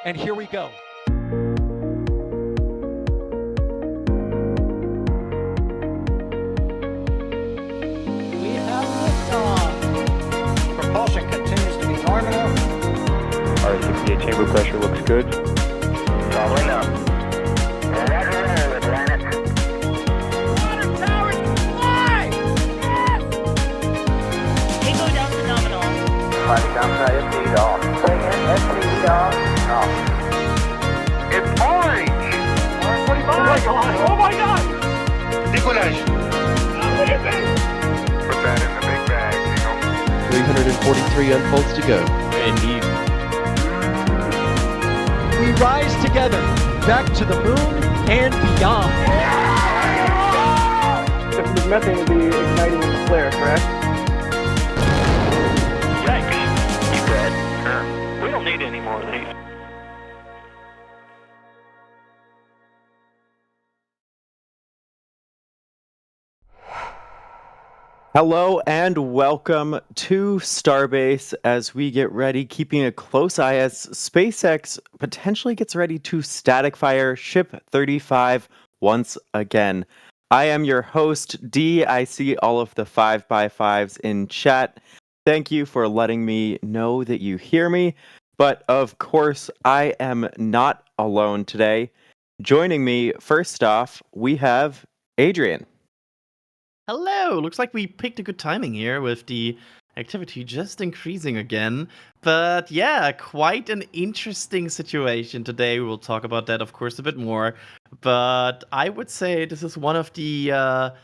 And here we go. We have liftoff. Propulsion continues to be normal. RCPA chamber pressure looks good. Following up. Roger, roll, planet. Water towers fly! Yes! Tango down to nominal. Flight downside FD off. Bring in FD off. Off. It's orange! Oh my god! Oh my god! Decollage. Put that in the big bag, 343 unfolds to go. Indeed. We rise together, back to the moon and beyond. This methane will be igniting in the flare, correct? Yikes. You dead? We don't need any more of these. Hello and welcome to Starbase as we get ready, keeping a close eye as SpaceX potentially gets ready to static fire Ship 35 once again. I am your host, D. I see all of the 5x5s in chat. Thank you for letting me know that you hear me. But of course, I am not alone today. Joining me, first off, we have Adrian. Hello! Looks like we picked a good timing here with the activity just increasing again. But yeah, quite an interesting situation today. We will talk about that, of course, a bit more. But I would say this is one of the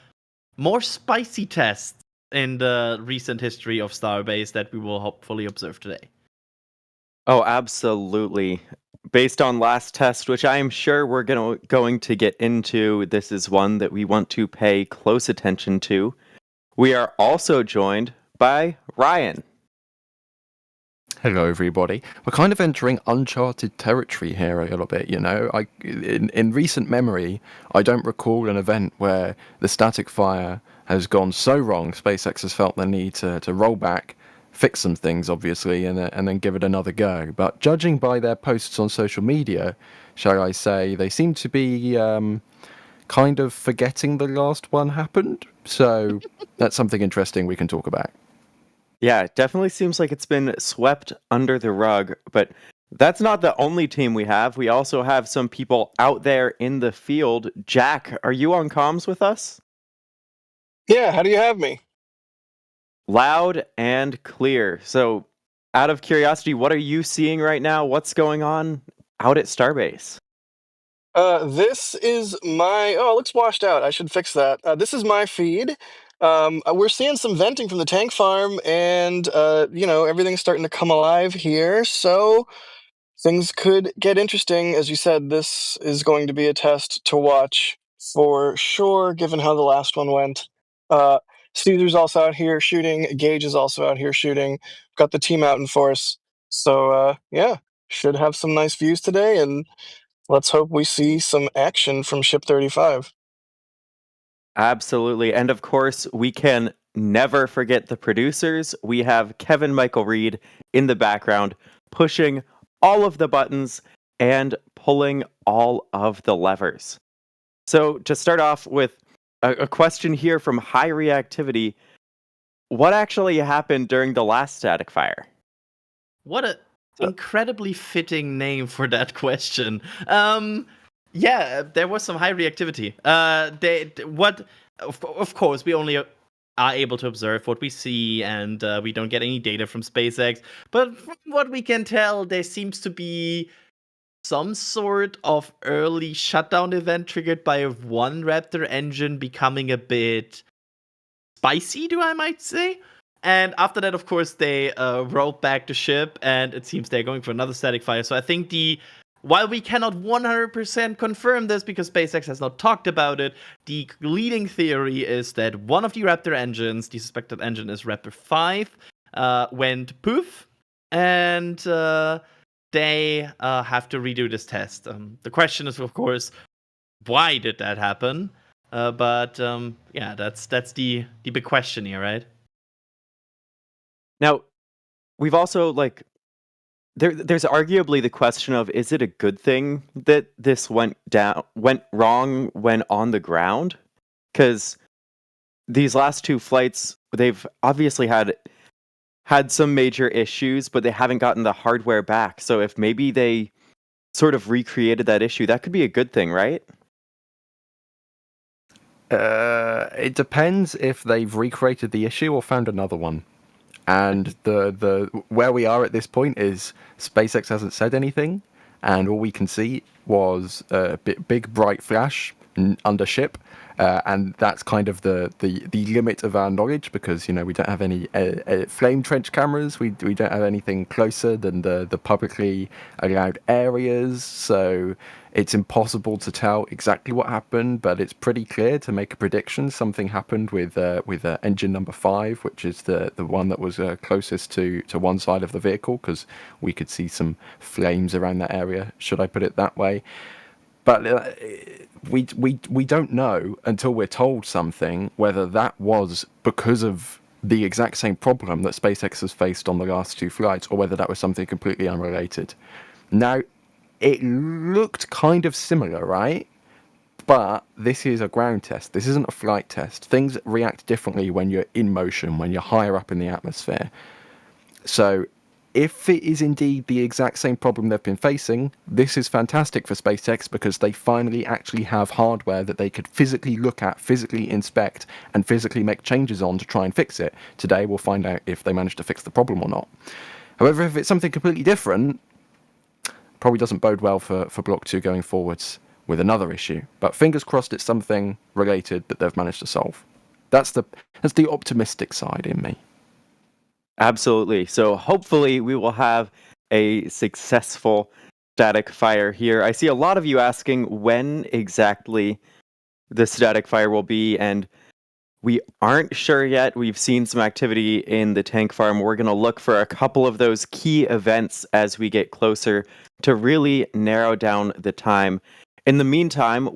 more spicy tests in the recent history of Starbase that we will hopefully observe today. Oh, absolutely. Based on last test, which I am sure we're going to get into, this is one that we want to pay close attention to. We are also joined by Ryan. Hello, everybody. We're kind of entering uncharted territory here a little bit, you know. In recent memory, I don't recall an event where the static fire has gone so wrong, SpaceX has felt the need to roll back, fix some things, obviously, and then give it another go. But judging by their posts on social media, shall I say, they seem to be kind of forgetting the last one happened. So that's something interesting we can talk about. Yeah, it definitely seems like it's been swept under the rug, but that's not the only team we have. We also have some people out there in the field. Jack, are you on comms with us? Yeah, how do you have me? Loud and clear. So, out of curiosity, what are you seeing right now? What's going on out at Starbase? This is my... Oh, it looks washed out. I should fix that. This is my feed. We're seeing some venting from the tank farm, and, everything's starting to come alive here, so things could get interesting. As you said, this is going to be a test to watch for sure, given how the last one went. Caesar's also out here shooting. Gage is also out here shooting. Got the team out in force. So, yeah, should have some nice views today, and let's hope we see some action from Ship 35. Absolutely. And of course, we can never forget the producers. We have Kevin Michael Reed in the background, pushing all of the buttons and pulling all of the levers. So to start off with a question here from High Reactivity, what actually happened during the last static fire? What an incredibly fitting name for that question. Yeah, there was some high reactivity. Of course, we only are able to observe what we see, and we don't get any data from SpaceX. But from what we can tell, there seems to be some sort of early shutdown event triggered by one Raptor engine becoming a bit spicy, I might say. And after that, of course, they rolled back the ship, and it seems they're going for another static fire. So I think while we cannot 100% confirm this because SpaceX has not talked about it, the leading theory is that one of the Raptor engines, the suspected engine is Raptor 5, went poof, and they have to redo this test. The question is, of course, why did that happen? But yeah, that's the big question here, right? Now, we've also there's arguably the question of, is it a good thing that this went wrong when on the ground? Because these last two flights, they've obviously had some major issues, but they haven't gotten the hardware back. So if maybe they sort of recreated that issue, that could be a good thing, right? It depends if they've recreated the issue or found another one. And the where we are at this point is SpaceX hasn't said anything, and all we can see was a big bright flash under ship, and that's kind of the limit of our knowledge, because we don't have any flame trench cameras. We don't have anything closer than the publicly allowed areas, so it's impossible to tell exactly what happened. But it's pretty clear to make a prediction. Something happened with engine number 5, which is the one that was closest to one side of the vehicle, because we could see some flames around that area, should I put it that way. But we don't know until we're told something whether that was because of the exact same problem that SpaceX has faced on the last 2 flights, or whether that was something completely unrelated. Now, it looked kind of similar, right? But this is a ground test. This isn't a flight test. Things react differently when you're in motion, when you're higher up in the atmosphere. So if it is indeed the exact same problem they've been facing, this is fantastic for SpaceX, because they finally actually have hardware that they could physically look at, physically inspect, and physically make changes on to try and fix it. Today we'll find out if they managed to fix the problem or not. However, if it's something completely different, probably doesn't bode well for Block 2 going forwards with another issue. But fingers crossed it's something related that they've managed to solve. That's the optimistic side in me. Absolutely. So hopefully we will have a successful static fire here. I see a lot of you asking when exactly the static fire will be, and we aren't sure yet. We've seen some activity in the tank farm. We're going to look for a couple of those key events as we get closer to really narrow down the time. In the meantime,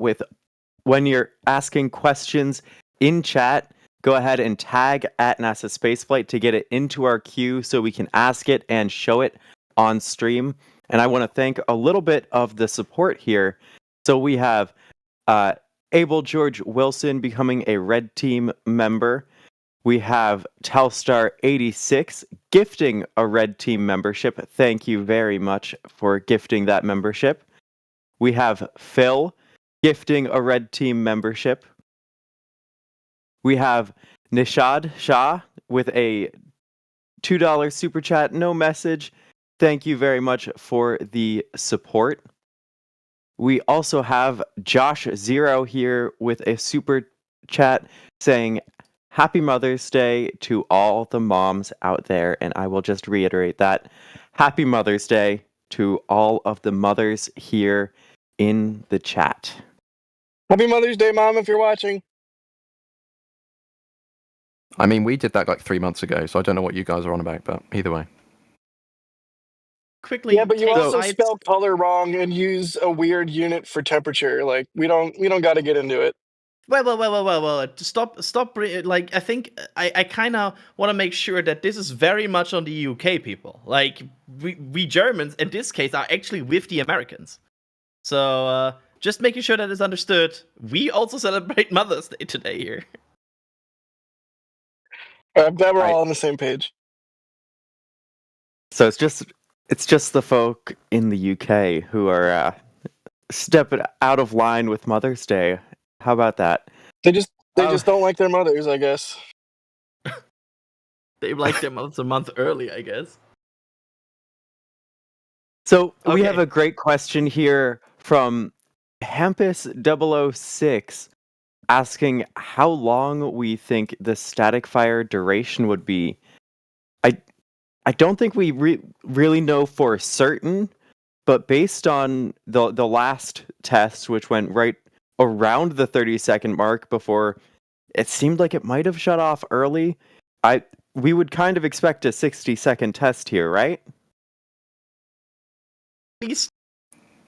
when you're asking questions in chat, go ahead and tag at NASASpaceflight to get it into our queue so we can ask it and show it on stream. And I want to thank a little bit of the support here. So we have Abel George Wilson becoming a Red Team member. We have Telstar86 gifting a Red Team membership. Thank you very much for gifting that membership. We have Phil gifting a Red Team membership. We have Nishad Shah with a $2 super chat, no message. Thank you very much for the support. We also have Josh Zero here with a super chat saying, Happy Mother's Day to all the moms out there. And I will just reiterate that. Happy Mother's Day to all of the mothers here in the chat. Happy Mother's Day, Mom, if you're watching. I mean, we did that like 3 months ago, so I don't know what you guys are on about, but either way. Quickly, Yeah, but you take also sides. spell color wrong and use a weird unit for temperature. Like, we don't got to get into it. Well. Stop. Like, I think I kind of want to make sure that this is very much on the UK people. Like, we Germans, in this case, are actually with the Americans. So, just making sure that is understood. We also celebrate Mother's Day today here. I'm glad we're all on the same page. So it's just the folk in the UK who are stepping out of line with Mother's Day. How about that? They just don't like their mothers, I guess. They like their mothers a month early, I guess. So we Okay. have a great question here from Hampus006 asking how long we think the static fire duration would be. I don't think we really know for certain, but based on the last test, which went right around the 30-second mark before it seemed like it might have shut off early, we would kind of expect a 60-second test here, right? At least,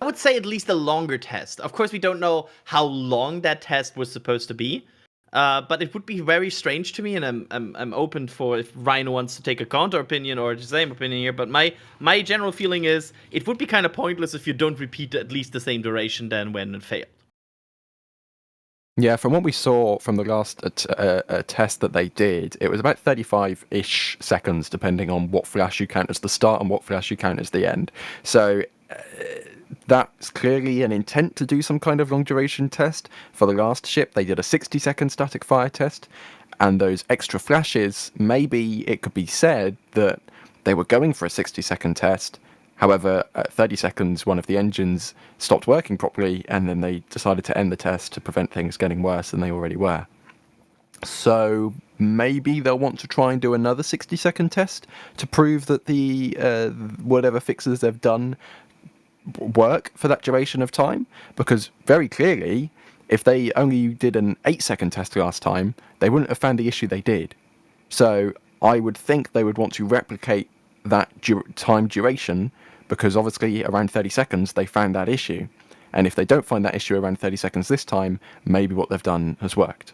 I would say at least a longer test. Of course, we don't know how long that test was supposed to be. But it would be very strange to me, and I'm open for if Rhino wants to take a counter opinion or the same opinion here. But my general feeling is it would be kind of pointless if you don't repeat at least the same duration than when it failed. Yeah, from what we saw from the last test that they did, it was about 35-ish seconds, depending on what flash you count as the start and what flash you count as the end. So that's clearly an intent to do some kind of long duration test. For the last ship, they did a 60-second static fire test, and those extra flashes, maybe it could be said that they were going for a 60-second test. However, at 30 seconds, one of the engines stopped working properly, and then they decided to end the test to prevent things getting worse than they already were. So maybe they'll want to try and do another 60-second test to prove that the whatever fixes they've done work for that duration of time, because very clearly, if they only did an 8-second test last time, they wouldn't have found the issue they did. So I would think they would want to replicate that time duration, because obviously around 30 seconds they found that issue, and if they don't find that issue around 30 seconds this time, maybe what they've done has worked.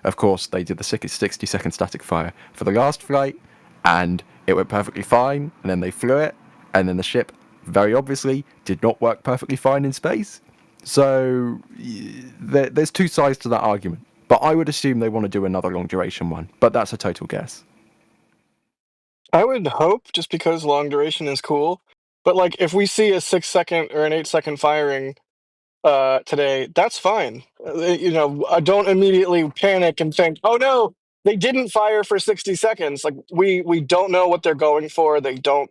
Of course, they did the 60-second static fire for the last flight, and it went perfectly fine, and then they flew it, and then the ship very obviously did not work perfectly fine in space. So there's two sides to that argument, but I would assume they want to do another long duration one, but that's a total guess. I would hope, just because long duration is cool. But like, if we see a 6-second or an 8-second firing today, that's fine. I don't immediately panic and think, "Oh no, they didn't fire for 60 seconds." Like, we don't know what they're going for. They don't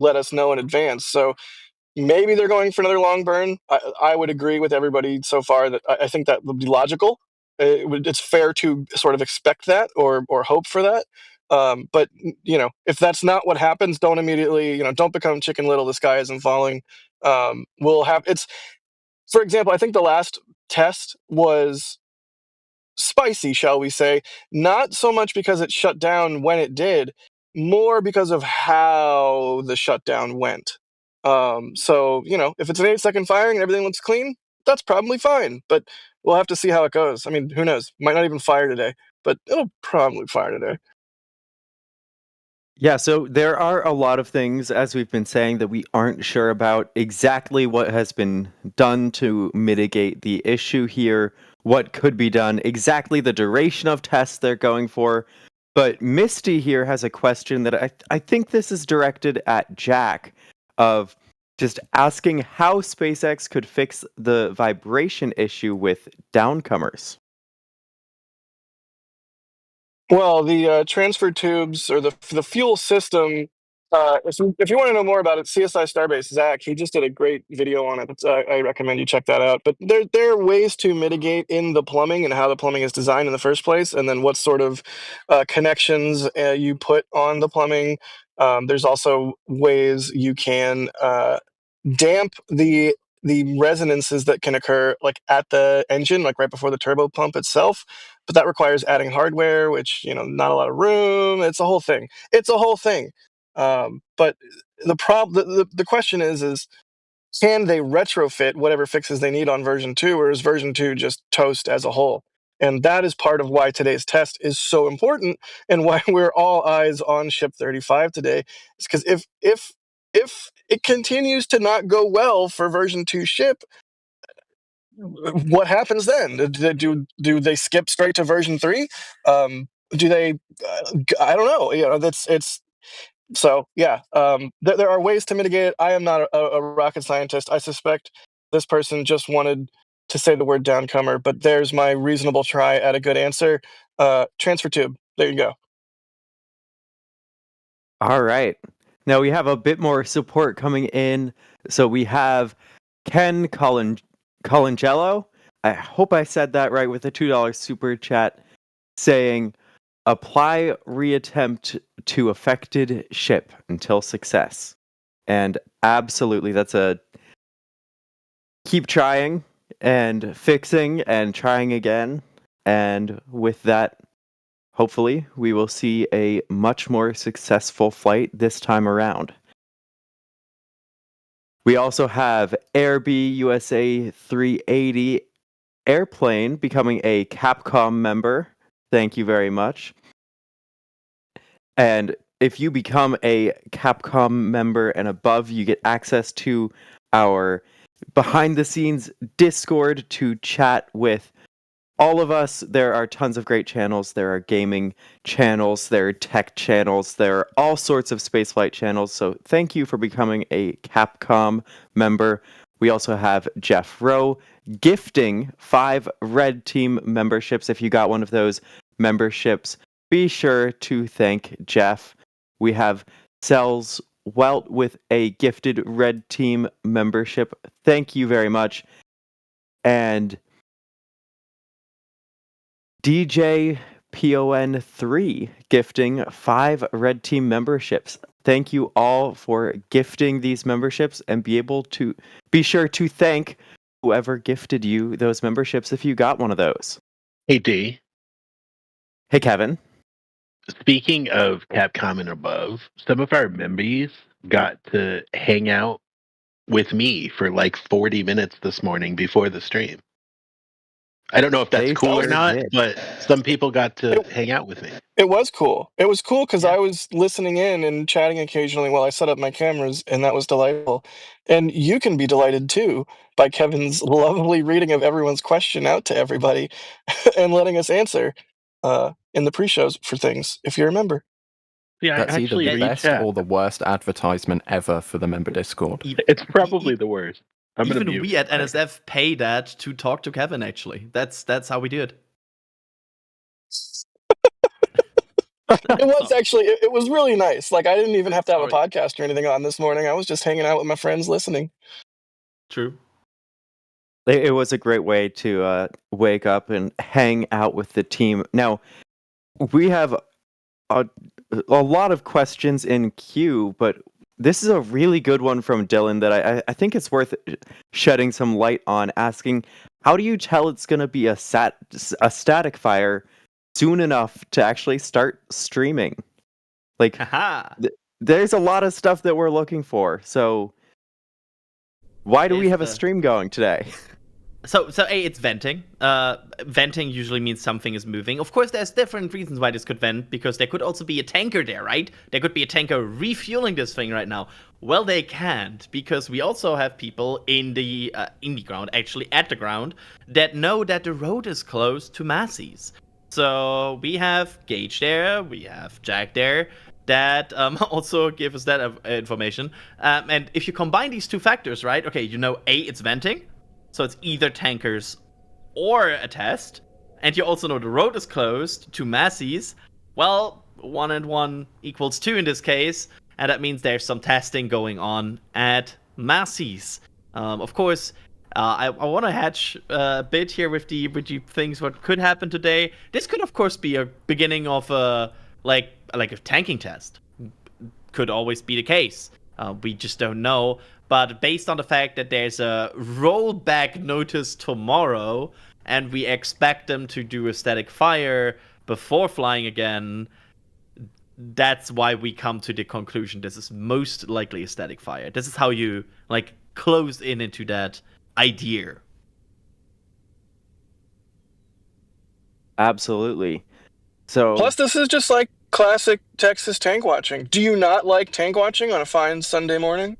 let us know in advance. So maybe they're going for another long burn. I would agree with everybody so far that I think that would be logical. It's fair to sort of expect that or hope for that. But if that's not what happens, don't immediately, don't become Chicken Little. The sky isn't falling. We'll have it's. For example, I think the last test was spicy, shall we say, not so much because it shut down when it did, more because of how the shutdown went. So, if it's an 8-second firing and everything looks clean, that's probably fine, but we'll have to see how it goes. I mean, who knows? Might not even fire today, but it'll probably fire today. Yeah, so there are a lot of things, as we've been saying, that we aren't sure about exactly what has been done to mitigate the issue here, what could be done, exactly the duration of tests they're going for. But Misty here has a question that I think this is directed at Jack, of just asking how SpaceX could fix the vibration issue with downcomers. Well, the transfer tubes or the fuel system. If you want to know more about it, CSI Starbase, Zach, he just did a great video on it. I recommend you check that out. But there are ways to mitigate in the plumbing and how the plumbing is designed in the first place, and then what sort of connections you put on the plumbing. There's also ways you can damp the resonances that can occur like at the engine, like right before the turbo pump itself. But that requires adding hardware, which not a lot of room. It's a whole thing. But the question is can they retrofit whatever fixes they need on version 2, or is version 2 just toast as a whole? And that is part of why today's test is so important, and why we're all eyes on ship 35 today. Is because if it continues to not go well for version 2 ship, what happens then? Do they skip straight to version 3? Do they? I don't know. It's so yeah. There are ways to mitigate it. I am not a rocket scientist. I suspect this person just wanted to say the word downcomer, but there's my reasonable try at a good answer. Transfer tube. There you go. All right. Now we have a bit more support coming in. So we have Ken Colangello. I hope I said that right, with a $2 super chat, saying apply reattempt to affected ship until success. And absolutely, that's a keep trying and fixing and trying again. And with that, hopefully, we will see a much more successful flight this time around. We also have Airbee USA 380 Airplane becoming a Capcom member. Thank you very much. And if you become a Capcom member and above, you get access to our behind the scenes Discord to chat with all of us. There are tons of great channels. There are gaming channels, there are tech channels, there are all sorts of spaceflight channels. So thank you for becoming a Capcom member. We also have Jeff Rowe gifting 5 Red Team memberships. If you got one of those memberships, be sure to thank Jeff. We have Cells Welt with a gifted Red Team membership. Thank you very much. And DJ PON3 gifting 5 Red Team memberships. Thank you all for gifting these memberships, and be sure to thank whoever gifted you those memberships if you got one of those. Hey, D. Hey, Kevin. Speaking of Capcom and above, some of our members got to hang out with me for like 40 minutes this morning before the stream. I don't know if that's They cool or sure not, did. but some people got to hang out with me. It was cool. It was cool because I was listening in and chatting occasionally while I set up my cameras, and that was delightful. And you can be delighted too by Kevin's lovely reading of everyone's question out to everybody and letting us answer in the pre-shows for things, if you remember. Yeah, That's I either actually the read best chat. or the worst advertisement ever for the member Discord. It's probably the worst. I'm gonna Even mute. we at NSF pay that to talk to Kevin. Actually, that's how we do it. It was actually, it was really nice. Like, I didn't even have to have a Sorry. podcast or anything on this morning. I was just hanging out with my friends listening. True. It was a great way to wake up and hang out with the team. Now, we have a lot of questions in queue, but this is a really good one from Dylan that I think it's worth shedding some light on, asking, how do you tell it's going to be a static fire soon enough to actually start streaming? Like, there's a lot of stuff that we're looking for, so why do we have a stream going today? So A, it's venting. Venting usually means something is moving. Of course, there's different reasons why this could vent, because there could also be a tanker there, right? There could be a tanker refueling this thing right now. Well, they can't, because we also have people in the ground, actually at the ground, that know that the road is closed to Massey's. So we have Gage there, we have Jack there, that also give us that information. And if you combine these two factors, right? Okay, you know, A, it's venting. So it's either tankers or a test. And you also know the road is closed to Massey's. Well, 1 and 1 equals 2 in this case. And that means there's some testing going on at Massey's. Of course, I want to hatch a bit here with the things what could happen today. This could, of course, be a beginning of a like a tanking test. Could always be the case. We just don't know. But based on the fact that there's a rollback notice tomorrow, and we expect them to do a static fire before flying again, that's why we come to the conclusion this is most likely a static fire. This is how you close into that idea. Absolutely. So plus, this is just like classic Texas tank watching. Do you not like tank watching on a fine Sunday morning?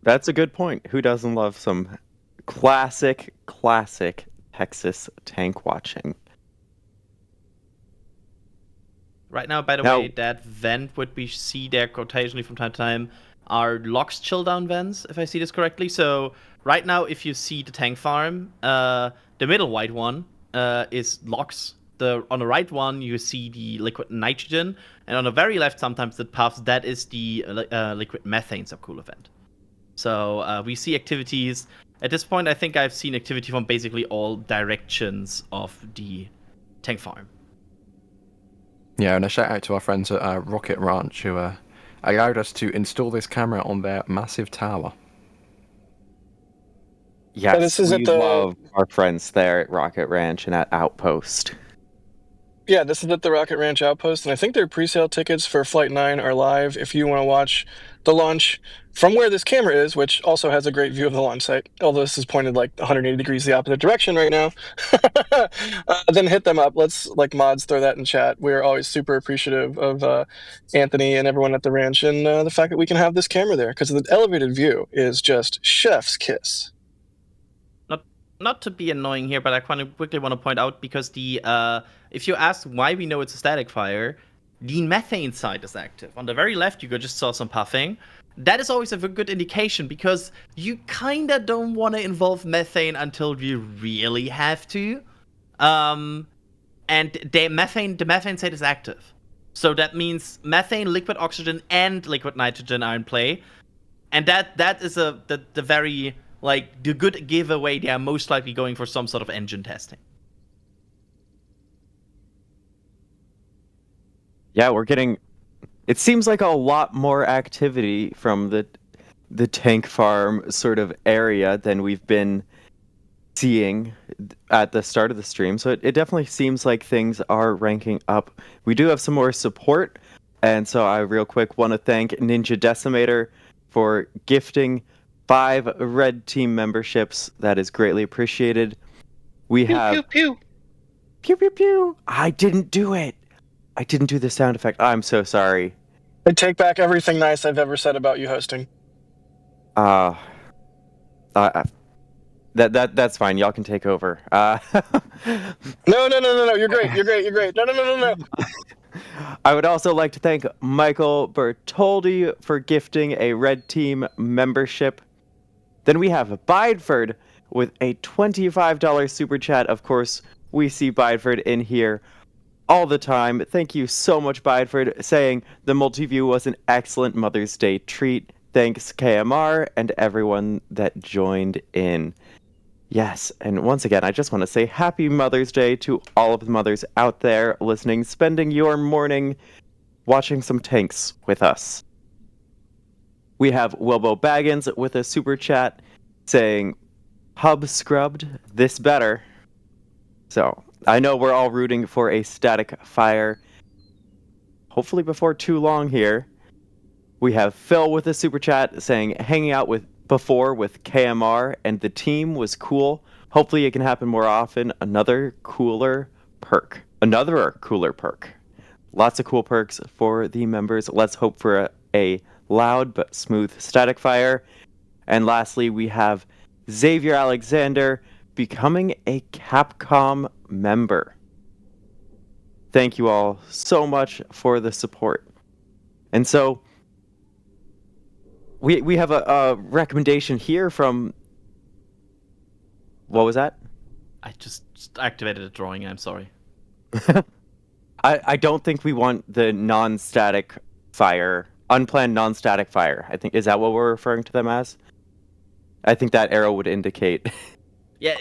That's a good point. Who doesn't love some classic Texas tank watching? Right now, by the way, that vent what we see there occasionally from time to time are LOX chill down vents, if I see this correctly. So right now, if you see the tank farm, the middle white one is LOX. On the right one, you see the liquid nitrogen, and on the very left, sometimes it puffs. That is the liquid methane subcooler vent. So we see activities. At this point, I think I've seen activity from basically all directions of the tank farm. Yeah, and a shout out to our friends at Rocket Ranch who allowed us to install this camera on their massive tower. Yes, we love our friends there at Rocket Ranch and at Outpost. Yeah, this is at the Rocket Ranch Outpost, and I think their pre-sale tickets for Flight 9 are live if you want to watch the launch from where this camera is, which also has a great view of the launch site, although this is pointed like 180 degrees the opposite direction right now. Then hit them up. Let's, like, mods, throw that in chat. We're always super appreciative of Anthony and everyone at the ranch, and the fact that we can have this camera there, because the elevated view is just chef's kiss. Not to be annoying here, but I quickly want to point out, because the if you ask why we know it's a static fire, the methane side is active. On the very left, you just saw some puffing. That is always a good indication, because you kinda don't want to involve methane until you really have to. And the methane side is active. So that means methane, liquid oxygen, and liquid nitrogen are in play. And that is the very, like, the good giveaway they are most likely going for some sort of engine testing. Yeah, we're getting... It seems like a lot more activity from the tank farm sort of area than we've been seeing at the start of the stream. So it definitely seems like things are ranking up. We do have some more support, and so I real quick want to thank Ninja Decimator for gifting 5 red team memberships. That is greatly appreciated. We have... Pew, pew. Pew, pew, pew. I didn't do it. I didn't do the sound effect. I'm so sorry. I take back everything nice I've ever said about you hosting. That's fine. Y'all can take over. No. You're great. No. I would also like to thank Michael Bertoldi for gifting a red team membership. Then we have Bideford with a $25 super chat. Of course, we see Bideford in here all the time. Thank you so much, Bideford, saying the multi-view was an excellent Mother's Day treat. Thanks, KMR, and everyone that joined in. Yes, and once again, I just want to say Happy Mother's Day to all of the mothers out there listening, spending your morning watching some tanks with us. We have Wilbo Baggins with a super chat saying, Hub scrubbed, this better. So, I know we're all rooting for a static fire. Hopefully before too long here. We have Phil with a super chat saying, hanging out before with KMR and the team was cool. Hopefully it can happen more often. Another cooler perk. Lots of cool perks for the members. Let's hope for a loud but smooth static fire. And lastly, we have Xavier Alexander becoming a Capcom member. Thank you all so much for the support. And so we have a recommendation here from... What was that? I just activated a drawing, I'm sorry. I don't think we want the non-static fire, unplanned non-static fire. I think, is that what we're referring to them as? I think that arrow would indicate. Yeah.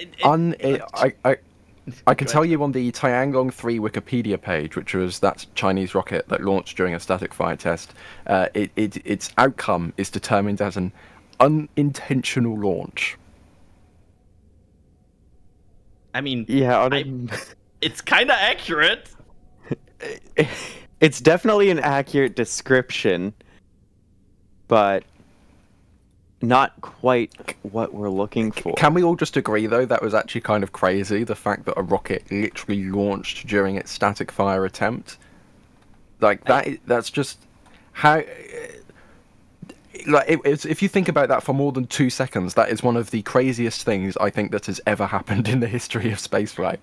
I can tell you on the Tiangong 3 Wikipedia page, which was that Chinese rocket that launched during a static fire test, its outcome is determined as an unintentional launch. I mean, Yeah, it's kind of accurate. It's definitely an accurate description, but not quite what we're looking for. Can we all just agree, though, that was actually kind of crazy, the fact that a rocket literally launched during its static fire attempt? Like, that's just how... Like, if you think about that for more than 2 seconds, that is one of the craziest things I think that has ever happened in the history of spaceflight.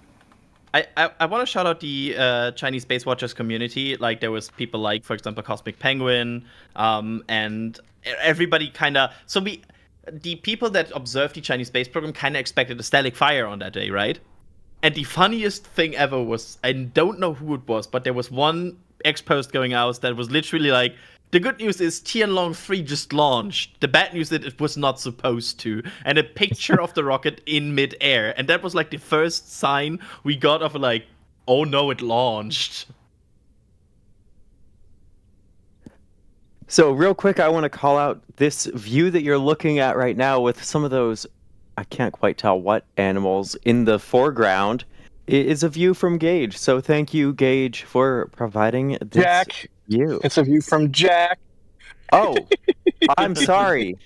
I want to shout out the Chinese Space Watchers community. Like, there was people like, for example, Cosmic Penguin, and everybody kind of... So the people that observed the Chinese space program kind of expected a static fire on that day, right? And the funniest thing ever was, I don't know who it was, but there was one X-post going out that was literally like, the good news is Tianlong 3 just launched. The bad news is it was not supposed to. And a picture of the rocket in midair. And that was like the first sign we got of like, oh no, it launched. So real quick, I want to call out this view that you're looking at right now with some of those, I can't quite tell what animals in the foreground. is a view from Gage. So thank you, Gage, for providing this Jack. view. It's a view from Jack. Oh, I'm sorry.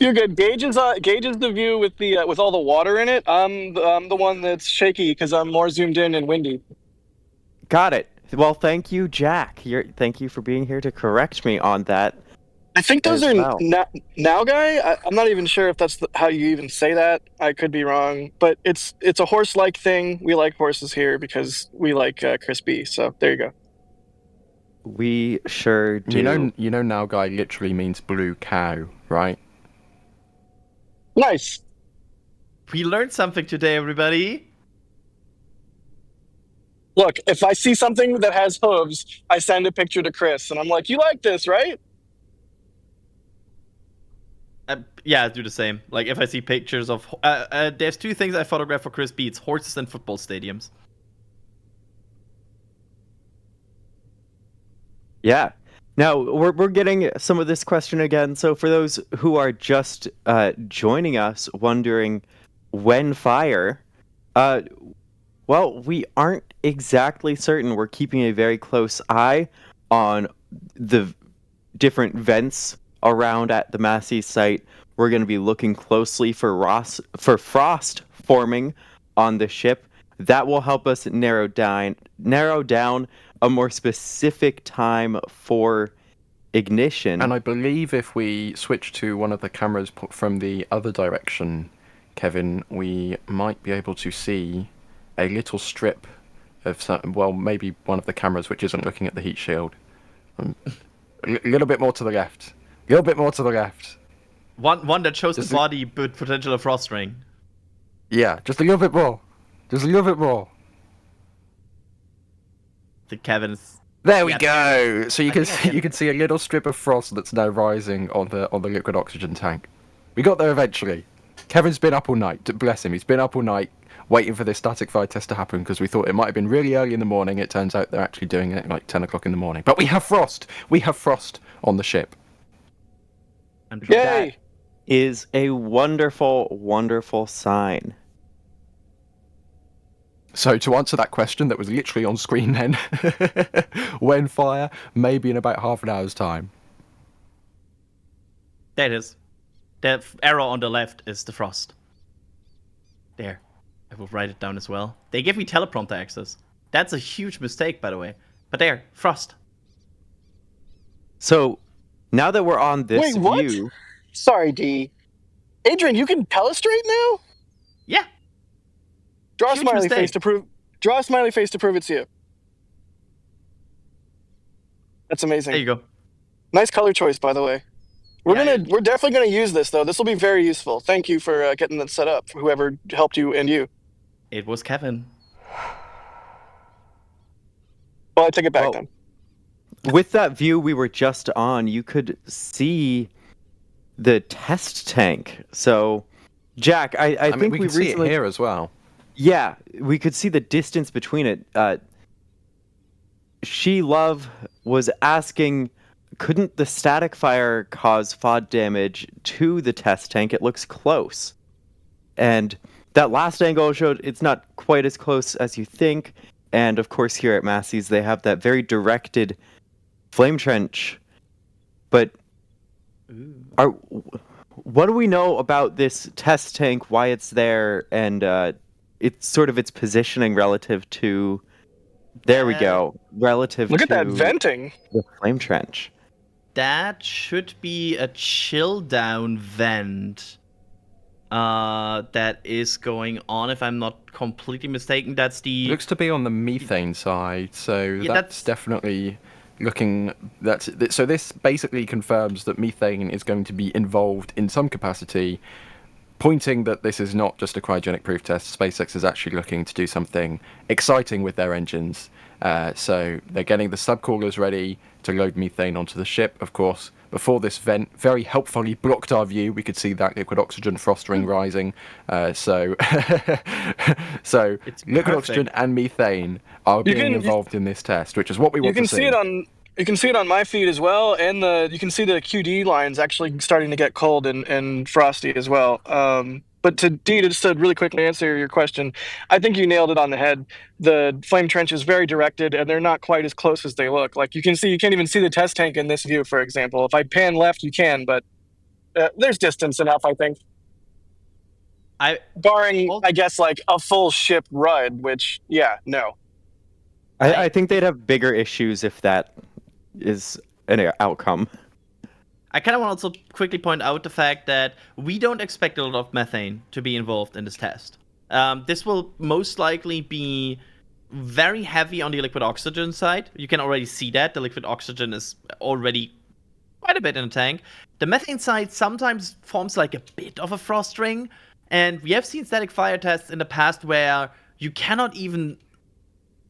You're good. Gage is the view with the with all the water in it. I'm the one that's shaky because I'm more zoomed in and windy. Got it. Well, thank you, Jack. Thank you for being here to correct me on that. I think those as are well. now guy. I'm not even sure if that's how you even say that. I could be wrong, but it's a horse-like thing. We like horses here because we like crispy. So there you go. We sure do. You know, now guy literally means blue cow, right? Nice. We learned something today, everybody. Look, if I see something that has hooves, I send a picture to Chris, and I'm like, "You like this, right?" Yeah, I do the same. Like, if I see pictures of... there's two things I photograph for Chris Beats. Horses and football stadiums. Yeah. Now, we're getting some of this question again. So for those who are just joining us, wondering when fire, well, we aren't exactly certain. We're keeping a very close eye on the different vents around at the Massey site. We're going to be looking closely for frost forming on the ship. That will help us narrow down a more specific time for ignition. And I believe if we switch to one of the cameras from the other direction, Kevin, we might be able to see a little strip of well, maybe one of the cameras which isn't looking at the heat shield. A little bit more to the left. A little bit more to the left. One that shows the body, but potential of frost ring. Yeah, just a little bit more. Just a little bit more. The Kevin's. There we go. So you can see a little strip of frost that's now rising on the liquid oxygen tank. We got there eventually. Kevin's been up all night. Bless him. He's been up all night waiting for this static fire test to happen because we thought it might have been really early in the morning. It turns out they're actually doing it at like 10 o'clock in the morning. But we have frost. We have frost on the ship. Yay! That is a wonderful, wonderful sign. So to answer that question that was literally on screen then, when fire, maybe in about half an hour's time. There it is. The arrow on the left is the frost. There. I will write it down as well. They give me teleprompter access. That's a huge mistake, by the way. But there, frost. So, now that we're on this Wait, what? view... Sorry, D. Adrian, you can telestrate now? Yeah. Draw a smiley face to prove it's you. That's amazing. There you go. Nice color choice, by the way. We're definitely gonna use this though. This will be very useful. Thank you for getting that set up. Whoever helped you and you. It was Kevin. Well, I take it back then. With that view we were just on, you could see the test tank. So, Jack, I think we can see it here as well. Yeah, we could see the distance between it. She Love was asking, couldn't the static fire cause FOD damage to the test tank? It looks close. And that last angle showed it's not quite as close as you think. And of course, here at Massey's, they have that very directed flame trench. But what do we know about this test tank, why it's there, and it's sort of its positioning relative to... There we go. Relative Look to... at that venting. The flame trench. That should be a chill down vent that is going on, if I'm not completely mistaken. That's the... It looks to be on the methane side, so Yeah, that's definitely looking... So this basically confirms that methane is going to be involved in some capacity, pointing that this is not just a cryogenic proof test. SpaceX is actually looking to do something exciting with their engines. So they're getting the subcoolers ready to load methane onto the ship. Of course, before this vent very helpfully blocked our view, we could see that liquid oxygen frost ring rising. So liquid oxygen and methane are being involved in this test, which is what we want to see. You can see it on my feed as well, and you can see the QD lines actually starting to get cold and frosty as well. But to just to really quickly answer your question, I think you nailed it on the head. The flame trench is very directed, and they're not quite as close as they look. Like you can't even see the test tank in this view, for example. If I pan left, you can, but there's distance enough, I think. Barring, I guess, like a full ship ride, which, yeah, no. I think they'd have bigger issues if that is an outcome. I kind of want to also quickly point out the fact that we don't expect a lot of methane to be involved in this test. This will most likely be very heavy on the liquid oxygen side. You can already see that. The liquid oxygen is already quite a bit in the tank. The methane side sometimes forms like a bit of a frost ring. And we have seen static fire tests in the past where you cannot even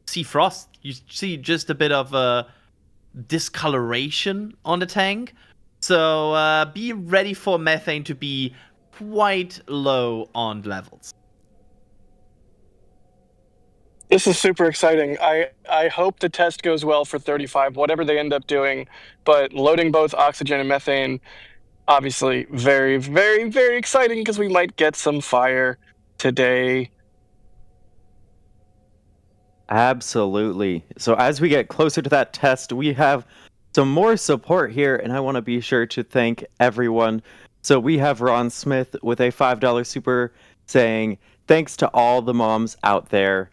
see frost. You see just a bit of a discoloration on the tank. So be ready for methane to be quite low on levels. This is super exciting. I hope the test goes well for 35, whatever they end up doing. But loading both oxygen and methane, obviously very, very, very exciting because we might get some fire today. Absolutely. So as we get closer to that test, we have some more support here, and I want to be sure to thank everyone. So we have Ron Smith with a $5 super saying, thanks to all the moms out there,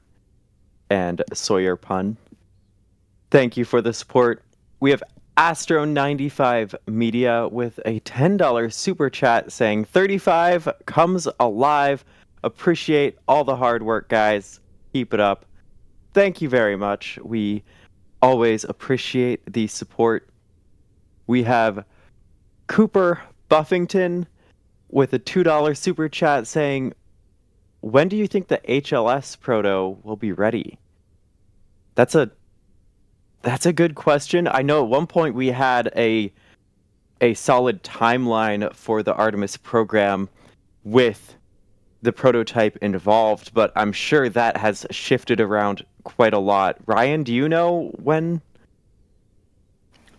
and Sawyer pun. Thank you for the support. We have Astro95 Media with a $10 super chat saying, 35 comes alive. Appreciate all the hard work, guys. Keep it up. Thank you very much. We always appreciate the support. We have Cooper Buffington with a $2 super chat saying, when do you think the HLS proto will be ready? That's a good question. I know at one point we had a solid timeline for the Artemis program with the prototype involved, but I'm sure that has shifted around quite a lot. Ryan, do you know when?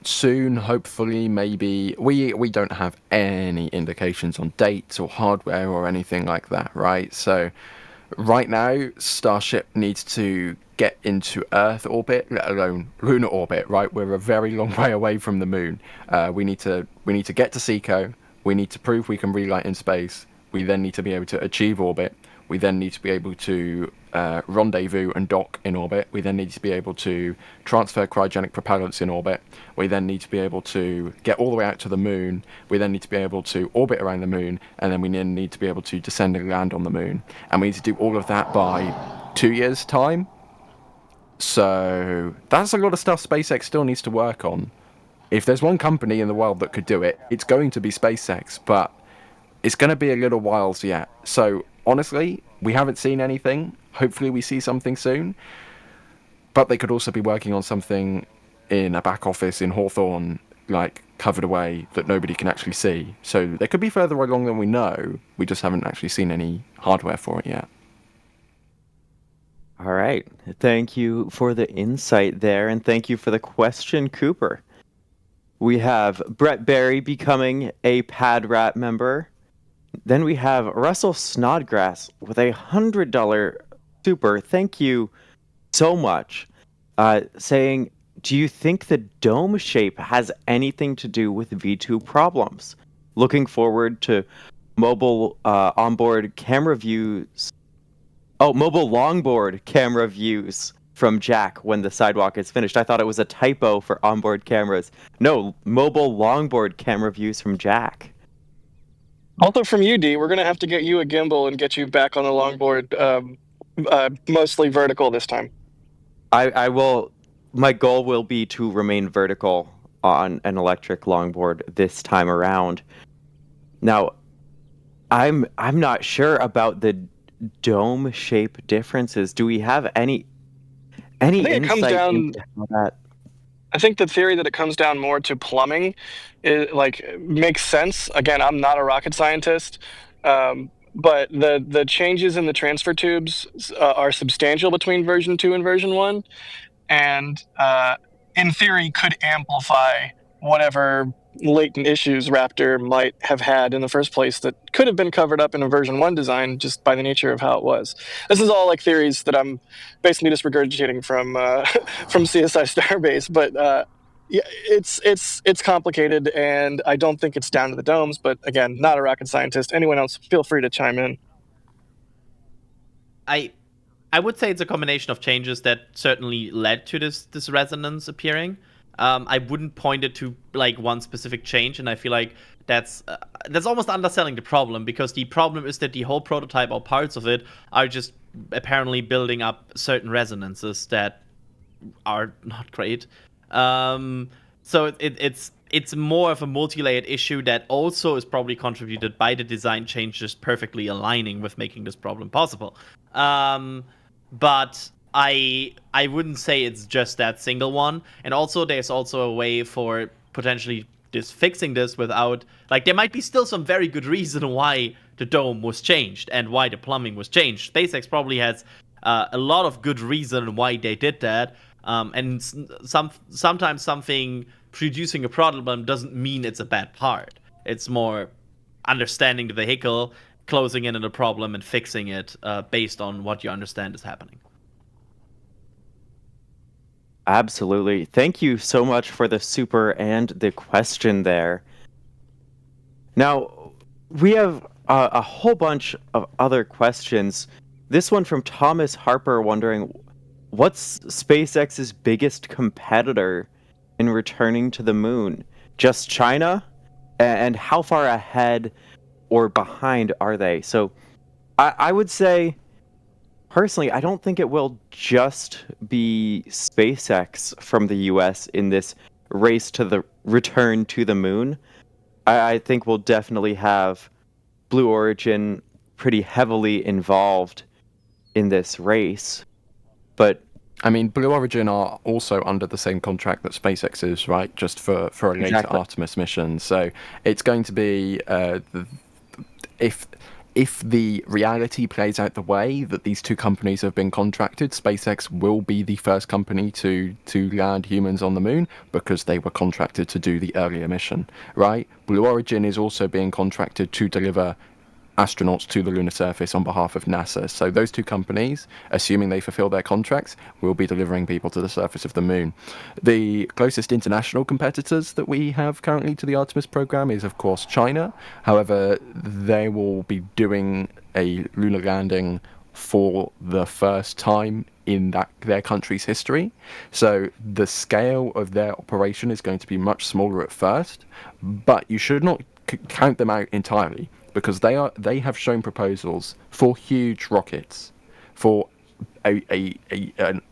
Soon, hopefully, maybe. We don't have any indications on dates or hardware or anything like that, right? So right now, Starship needs to get into Earth orbit, let alone lunar orbit, right? We're a very long way away from the moon. We need to get to SECO. We need to prove we can relight in space. We then need to be able to achieve orbit. We then need to be able to rendezvous and dock in orbit. We then need to be able to transfer cryogenic propellants in orbit. We then need to be able to get all the way out to the moon. We then need to be able to orbit around the moon. And then we then need to be able to descend and land on the moon. And we need to do all of that by 2 years' time. So that's a lot of stuff SpaceX still needs to work on. If there's one company in the world that could do it, it's going to be SpaceX. But it's going to be a little while yet. So honestly, we haven't seen anything. Hopefully we see something soon. But they could also be working on something in a back office in Hawthorne, like covered away, that nobody can actually see. So they could be further along than we know. We just haven't actually seen any hardware for it yet. All right. Thank you for the insight there, and thank you for the question, Cooper. We have Brett Berry becoming a Pad Rat member. Then we have Russell Snodgrass with a $100 super. Thank you so much. Saying, do you think the dome shape has anything to do with V2 problems? Looking forward to mobile onboard camera views. Oh, mobile longboard camera views from Jack when the sidewalk is finished. I thought it was a typo for onboard cameras. No, mobile longboard camera views from Jack. Also from you, D, we're going to have to get you a gimbal and get you back on the longboard, mostly vertical this time. I will. My goal will be to remain vertical on an electric longboard this time around. Now, I'm not sure about the dome shape differences. Do we have any insight into how that? I think the theory that it comes down more to plumbing makes sense. Again, I'm not a rocket scientist, but the changes in the transfer tubes are substantial between version 2 and version 1, and in theory could amplify whatever latent issues Raptor might have had in the first place that could have been covered up in a version 1 design just by the nature of how it was. This is all like theories that I'm basically just regurgitating from from CSI Starbase, but yeah, it's complicated, and I don't think it's down to the domes. But again, not a rocket scientist. Anyone else, feel free to chime in. I would say it's a combination of changes that certainly led to this resonance appearing. I wouldn't point it to like one specific change, and I feel like that's almost underselling the problem, because the problem is that the whole prototype or parts of it are just apparently building up certain resonances that are not great. So it's more of a multi-layered issue that also is probably contributed by the design changes perfectly aligning with making this problem possible. But I wouldn't say it's just that single one. And also there's also a way for potentially fixing this without, like, there might be still some very good reason why the dome was changed and why the plumbing was changed. SpaceX probably has a lot of good reason why they did that. And sometimes something producing a problem doesn't mean it's a bad part. It's more understanding the vehicle, closing in on the problem, and fixing it based on what you understand is happening. Absolutely. Thank you so much for the super and the question there. Now, we have a whole bunch of other questions. This one from Thomas Harper wondering, what's SpaceX's biggest competitor in returning to the moon? Just China? And how far ahead or behind are they? So I would say, personally, I don't think it will just be SpaceX from the US in this race to the return to the moon. I think we'll definitely have Blue Origin pretty heavily involved in this race. But I mean, Blue Origin are also under the same contract that SpaceX is, right? Just for a later Exactly. Artemis mission. So it's going to be if the reality plays out the way that these two companies have been contracted, SpaceX will be the first company to land humans on the moon because they were contracted to do the earlier mission, right? Blue Origin is also being contracted to deliver astronauts to the lunar surface on behalf of NASA. So those two companies, assuming they fulfill their contracts, will be delivering people to the surface of the moon. The closest international competitors that we have currently to the Artemis program is, of course, China. However, they will be doing a lunar landing for the first time in their country's history. So the scale of their operation is going to be much smaller at first, but you should not count them out entirely, because they have shown proposals for huge rockets, for a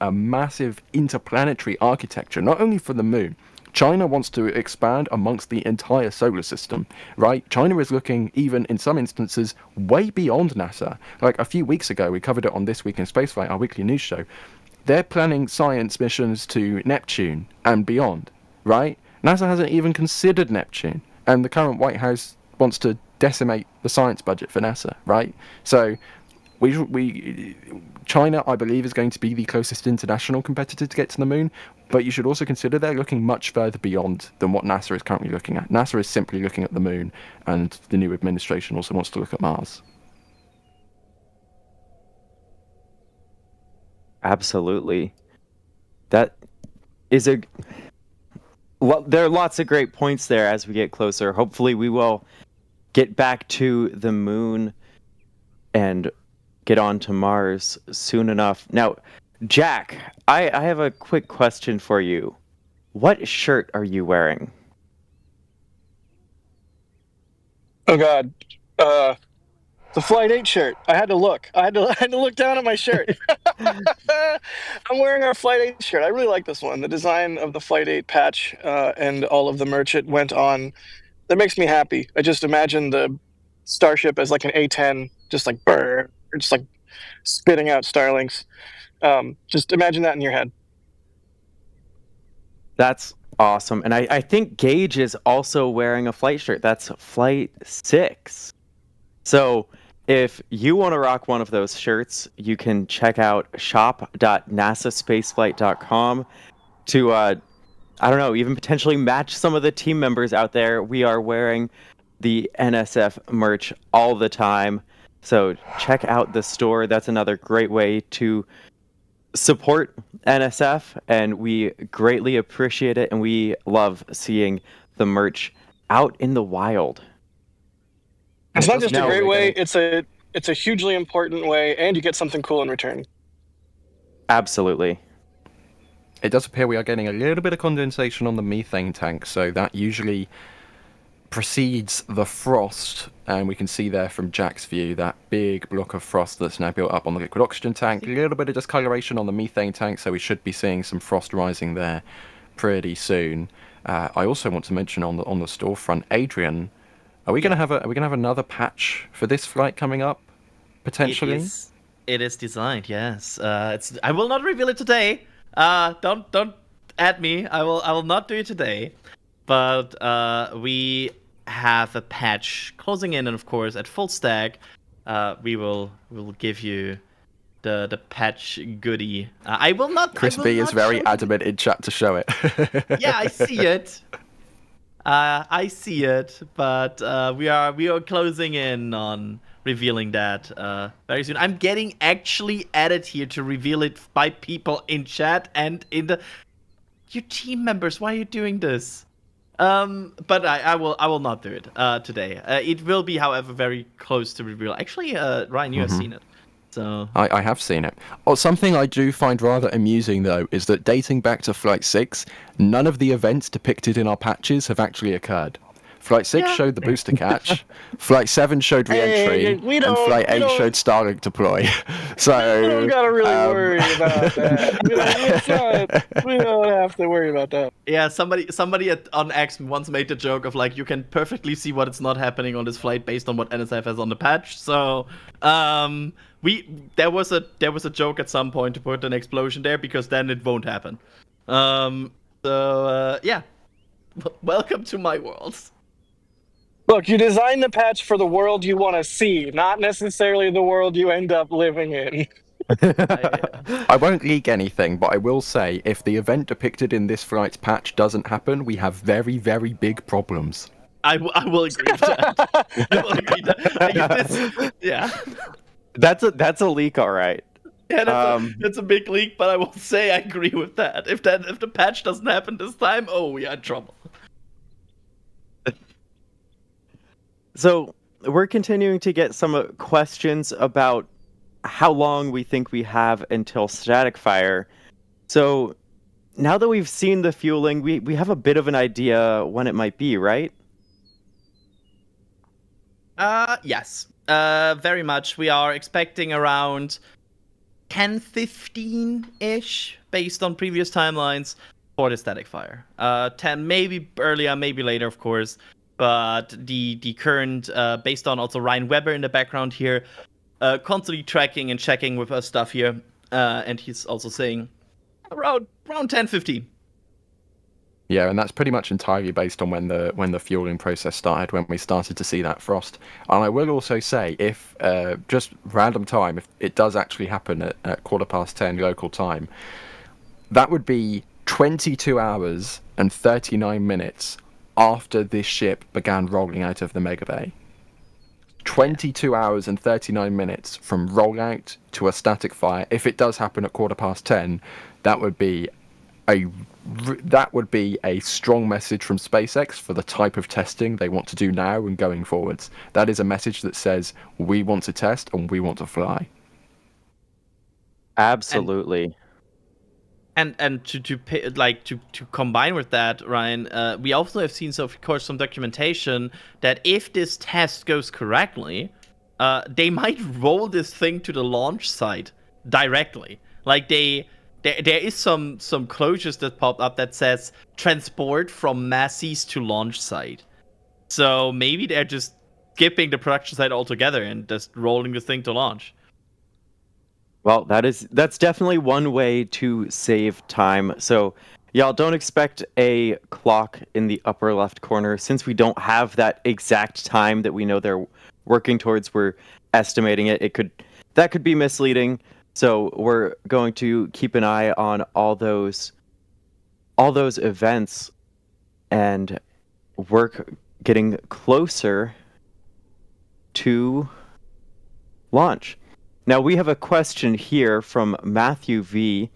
massive interplanetary architecture, not only for the moon. China wants to expand amongst the entire solar system, right? China is looking, even in some instances, way beyond NASA. Like a few weeks ago, we covered it on This Week in Spaceflight, our weekly news show. They're planning science missions to Neptune and beyond, right? NASA hasn't even considered Neptune, and the current White House wants to decimate the science budget for NASA, right? So China, I believe, is going to be the closest international competitor to get to the moon, but you should also consider they're looking much further beyond than what NASA is currently looking at. NASA is simply looking at the moon, and the new administration also wants to look at Mars. absolutely. That is well, there are lots of great points there as we get closer. Hopefully we will get back to the moon and get on to Mars soon enough. Now, Jack, I have a quick question for you. What shirt are you wearing? Oh God, the Flight 8 shirt. I had to look. I had to look down at my shirt. I'm wearing our Flight 8 shirt. I really like this one. The design of the Flight 8 patch and all of the merch it went on, that makes me happy. I just imagine the Starship as like an A-10, just like brr, or just like spitting out Starlinks. Just imagine that in your head. That's awesome. And I think Gage is also wearing a flight shirt. That's Flight 6. So if you want to rock one of those shirts, you can check out shop.nasaspaceflight.com to I don't know, even potentially match some of the team members out there. We are wearing the NSF merch all the time. So check out the store. That's another great way to support NSF, and we greatly appreciate it, and we love seeing the merch out in the wild. It's not just a Now great we're way, gonna- it's a hugely important way, and you get something cool in return. Absolutely. It does appear we are getting a little bit of condensation on the methane tank, so that usually precedes the frost, and we can see there from Jack's view that big block of frost that's now built up on the liquid oxygen tank. A little bit of discoloration on the methane tank, so we should be seeing some frost rising there pretty soon. I also want to mention on the storefront, Adrian, are we gonna have another patch for this flight coming up potentially? It is designed, yes. I will not reveal it today. Don't at me. I will not do it today. But we have a patch closing in, and of course at full stack, we will give you the patch goodie. I will not. Chris B is very adamant in chat to show it. Yeah, I see it. I see it, but we are closing in on revealing that very soon. I'm getting actually added here to reveal it by people in chat and in the your team members. Why are you doing this? But I will not do it today. It will be, however, very close to reveal. Actually, Ryan, you have seen it. So I have seen it. Oh, something I do find rather amusing, though, is that dating back to Flight 6, none of the events depicted in our patches have actually occurred. Flight 6 showed the booster catch, Flight 7 showed re-entry, and Flight 8 showed Starlink deploy. So We don't gotta really worry about that. We don't have to worry about that. yeah, somebody on X once made the joke of like, you can perfectly see what is not happening on this flight based on what NSF has on the patch. So there was a joke at some point to put an explosion there because then it won't happen. Yeah, welcome to my world. Look, you design the patch for the world you want to see, not necessarily the world you end up living in. I won't leak anything, but I will say if the event depicted in this flight's patch doesn't happen, we have very, very big problems. I will agree with that. I will agree with that. Yeah. That's a leak, all right. Yeah, that's a big leak, but I will say I agree with that. If the patch doesn't happen this time, oh, we are in trouble. So we're continuing to get some questions about how long we think we have until static fire. So now that we've seen the fueling, we have a bit of an idea when it might be, right? Yes. Very much. We are expecting around 10:15-ish based on previous timelines for the static fire. 10 maybe earlier, maybe later, of course. But the current, based on also Ryan Weber in the background here, constantly tracking and checking with us stuff here, and he's also saying around 10:15. Yeah, and that's pretty much entirely based on when the fueling process started, when we started to see that frost. And I will also say, if just random time, if it does actually happen at 10:15 local time, that would be 22 hours and 39 minutes after this ship began rolling out of the Mega Bay. 22 hours and 39 minutes from rollout to a static fire. If it does happen at 10:15, that would be a strong message from SpaceX for the type of testing they want to do now and going forwards. That is a message that says we want to test and we want to fly. Absolutely. And to combine with that, Ryan, we also have seen, so of course, some documentation that if this test goes correctly, they might roll this thing to the launch site directly. Like there is some closures that popped up that says transport from Massey's to launch site. So maybe they're just skipping the production site altogether and just rolling the thing to launch. Well, that's definitely one way to save time. So y'all don't expect a clock in the upper left corner. Since we don't have that exact time that we know they're working towards, we're estimating it. That could be misleading. So we're going to keep an eye on all those all those events and work getting closer to launch. Now we have a question here from Matthew V.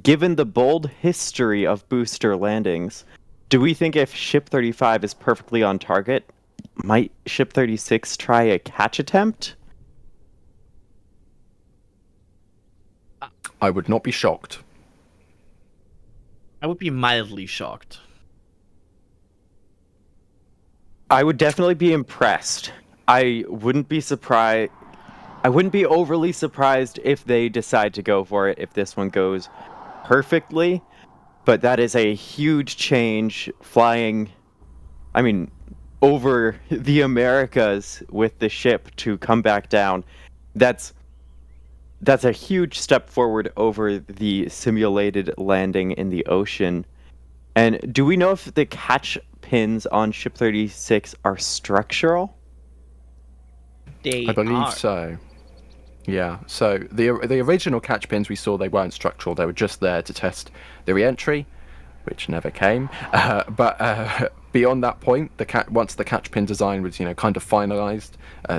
Given the bold history of booster landings, do we think if Ship 35 is perfectly on target, might Ship 36 try a catch attempt? I would not be shocked. I would be mildly shocked. I would definitely be impressed. I wouldn't be surprised. I wouldn't be overly surprised if they decide to go for it if this one goes perfectly, but that is a huge change flying, over the Americas with the ship to come back down. That's a huge step forward over the simulated landing in the ocean. And do we know if the catch pins on Ship 36 are structural? I believe so. Yeah, so the original catch pins we saw, they weren't structural. They were just there to test the re-entry, which never came. But beyond that point, once the catch pin design was kind of finalized,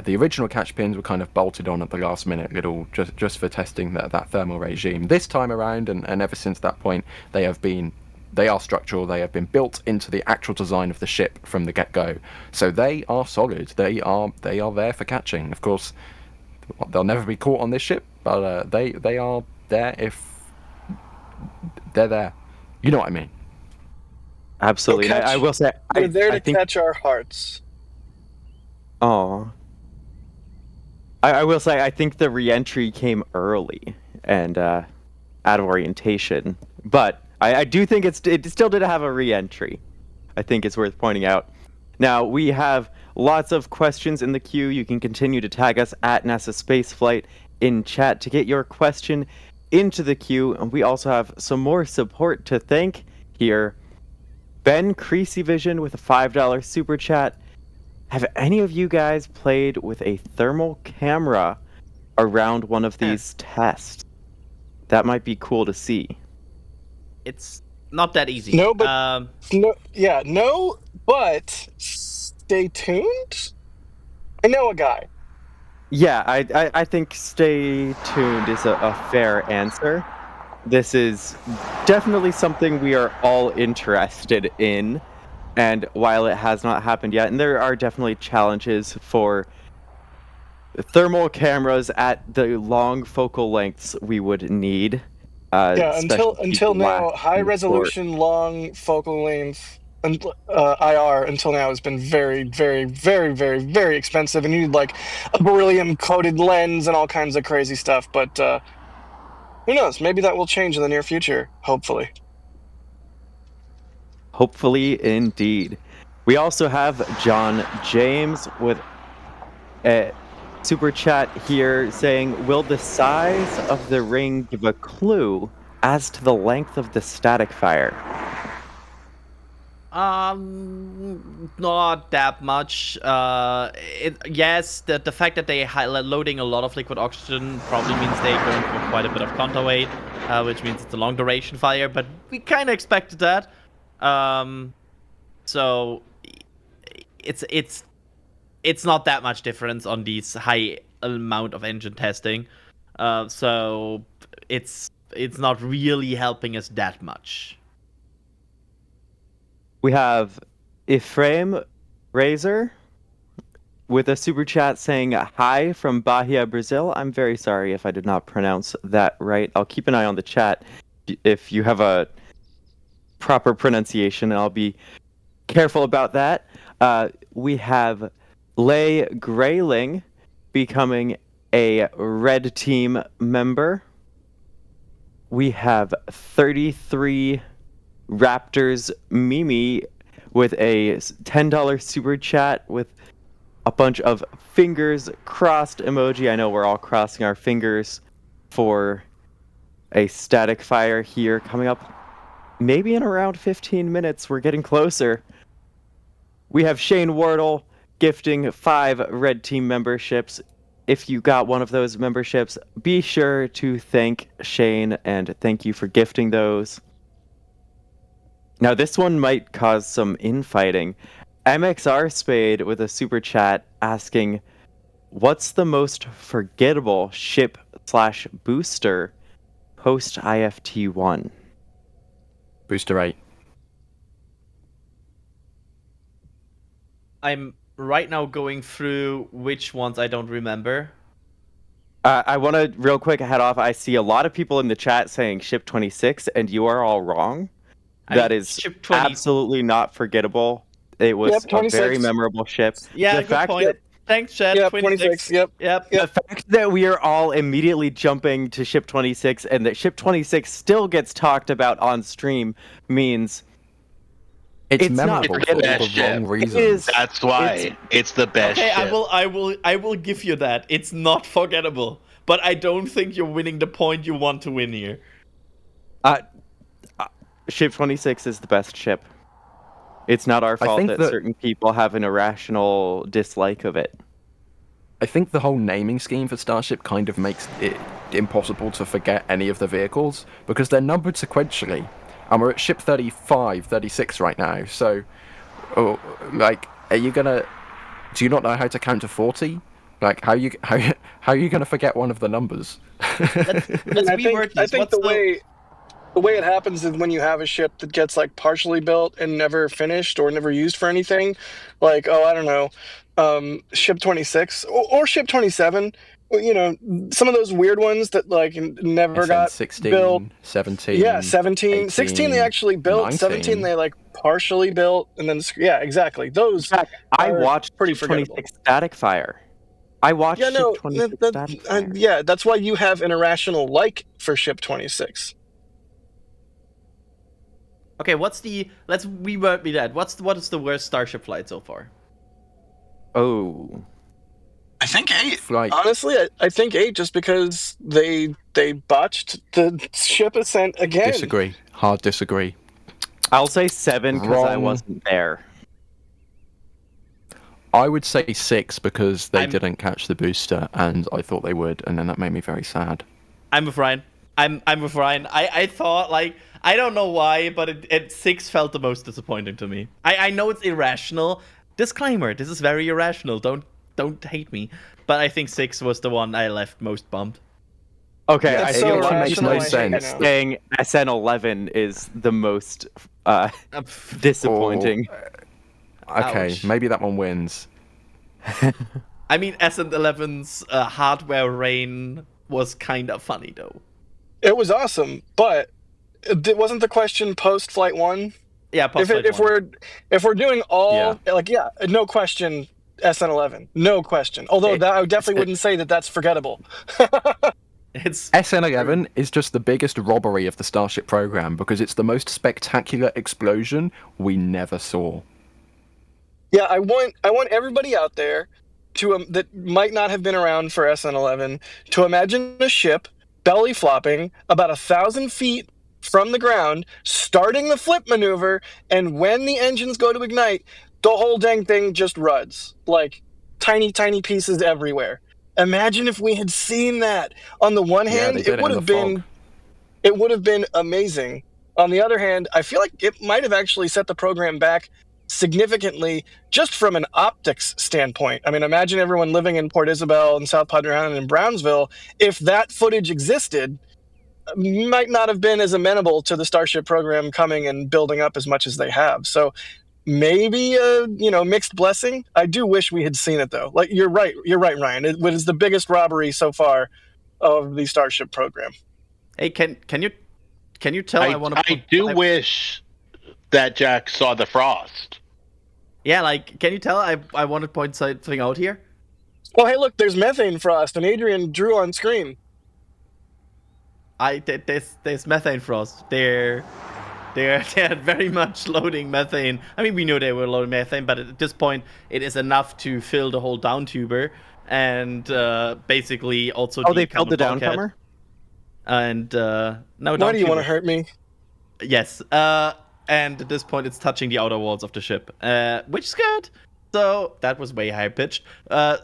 the original catch pins were kind of bolted on at the last minute, just for testing that thermal regime. This time around, and ever since that point, they are structural. They have been built into the actual design of the ship from the get-go. So they are solid. They are there for catching. Of course, they'll never be caught on this ship, but they are there if they're there. You know what I mean? Absolutely. And I will say, They're there to think, catch our hearts. Oh, I will say, I think the re-entry came early and out of orientation, but I do think it still did have a re-entry. I think it's worth pointing out. Now, we have lots of questions in the queue. You can continue to tag us at NASASpaceflight in chat to get your question into the queue. And we also have some more support to thank here. Ben Creasy Vision with a $5 super chat. Have any of you guys played with a thermal camera around one of these tests? That might be cool to see. It's not that easy. No, but but stay tuned. I know a guy. Yeah, I think stay tuned is a fair answer. This is definitely something we are all interested in, and while it has not happened yet, and there are definitely challenges for thermal cameras at the long focal lengths we would need. Until now, high resolution, long focal length, and IR until now has been very, very, very, very, very expensive, and you need like a beryllium coated lens and all kinds of crazy stuff. But who knows? Maybe that will change in the near future. Hopefully. Hopefully, indeed. We also have John James with a super chat here saying, will the size of the ring give a clue as to the length of the static fire? Not that much. Yes, the fact that they loading a lot of liquid oxygen probably means they're going for quite a bit of counterweight, which means it's a long duration fire, but we kind of expected that. So it's not that much difference on these high amount of engine testing. So it's not really helping us that much. We have Ephraim Razor with a super chat saying hi from Bahia, Brazil. I'm very sorry if I did not pronounce that right. I'll keep an eye on the chat if you have a proper pronunciation, and I'll be careful about that. We have Lay Grayling becoming a red team member. We have 33 Raptors Mimi with a $10 super chat with a bunch of fingers crossed emoji. I know we're all crossing our fingers for a static fire here coming up maybe in around 15 minutes. We're getting closer. We have Shane Wardle gifting 5 red team memberships. If you got one of those memberships, be sure to thank Shane and thank you for gifting those. Now, this one might cause some infighting. MXR Spade with a super chat asking, what's the most forgettable ship/booster post IFT1? Booster 8. I'm right now going through which ones I don't remember. I want to real quick head off. I see a lot of people in the chat saying ship 26, and you are all wrong. That is ship 20. absolutely not forgettable. It was Yep, a 26. very memorable ship. Yeah, The good fact point. that- Thanks, Chad. Yep, 26. 26. Yep. The fact that we are all immediately jumping to ship 26 and that ship 26 still gets talked about on stream means It's It's not memorable for forgettable. all the Ship. wrong it reasons. is. That's why it's the best. Okay, ship. I will give you that. It's not forgettable, but I don't think you're winning the point you want to win here. Ship 26 is the best ship. It's not our fault think that that- certain people have an irrational dislike of it. I think the whole naming scheme for Starship kind of makes it impossible to forget any of the vehicles because they're numbered sequentially. And we're at ship 35, 36 right now. So, are you gonna? Do you not know how to count to 40? Like, how you gonna forget one of the numbers? Let's I reword think, I this. think What's the way it happens is when you have a ship that gets like partially built and never finished or never used for anything, like I don't know, ship 26 or ship 27. You know, some of those weird ones that like never got 16, built. 17. Yeah, 17. 18, 16 they actually built. 19. 17 they like partially built, and then yeah, exactly. Those I are watched pretty ship forgettable. 26 Static Fire. I watched Yeah, no, ship 26 Static Fire. yeah, that's why you have an irrational like for ship 26. Okay, let's reword me that. What is the worst Starship flight so far? Oh. I think 8. Flight. Honestly, I think 8 just because they botched the ship ascent again. Disagree. Hard disagree. I'll say 7 because I Wrong. wasn't there. I would say 6 because they I'm- didn't catch the booster, and I thought they would, and then that made me very sad. I'm with Ryan. I'm with Ryan. I thought like I don't know why, but it 6 felt the most disappointing to me. I know it's irrational. Disclaimer: this is very irrational. Don't hate me. But I think 6 was the one I left most bummed. Okay, That's I so feel actually like makes no irrational, I hate sense. it now. saying SN11 is the most disappointing. Okay, Ouch. maybe that one wins. I mean, SN11's hardware rain was kind of funny though. It was awesome, but it wasn't the question post Flight 1. Yeah, If we're doing all no question SN11, no question. Although that I definitely wouldn't say that that's forgettable. it's SN11 is just the biggest robbery of the Starship program because it's the most spectacular explosion we never saw. Yeah, I want everybody out there to that might not have been around for SN11 to imagine a ship belly flopping about 1,000 feet from the ground, starting the flip maneuver, and when the engines go to ignite, the whole dang thing just ruds like tiny pieces everywhere. Imagine if we had seen that. On the one hand, they did it would in have the been fog. it would have been amazing. On the other hand, I feel like it might have actually set the program back significantly just from an optics standpoint. I mean, imagine everyone living in Port Isabel and South Padre Island and Brownsville. If that footage existed, might not have been as amenable to the Starship program coming and building up as much as they have. So maybe a mixed blessing. I do wish we had seen it though. Like you're right, Ryan. It was the biggest robbery so far of the Starship program. Hey, can you tell I do wish that Jack saw the frost. Yeah, like can you tell I want to point something out here? Oh, hey, look, there's methane frost, and Adrian drew on screen. There's methane frost. They're very much loading methane. I mean, we knew they were loading methane, but at this point, it is enough to fill the whole down tuber, and basically also. Oh, they filled the downcomer? And no. Why do you want to hurt me? Yes. And at this point, it's touching the outer walls of the ship, which is good. So that was way high pitched.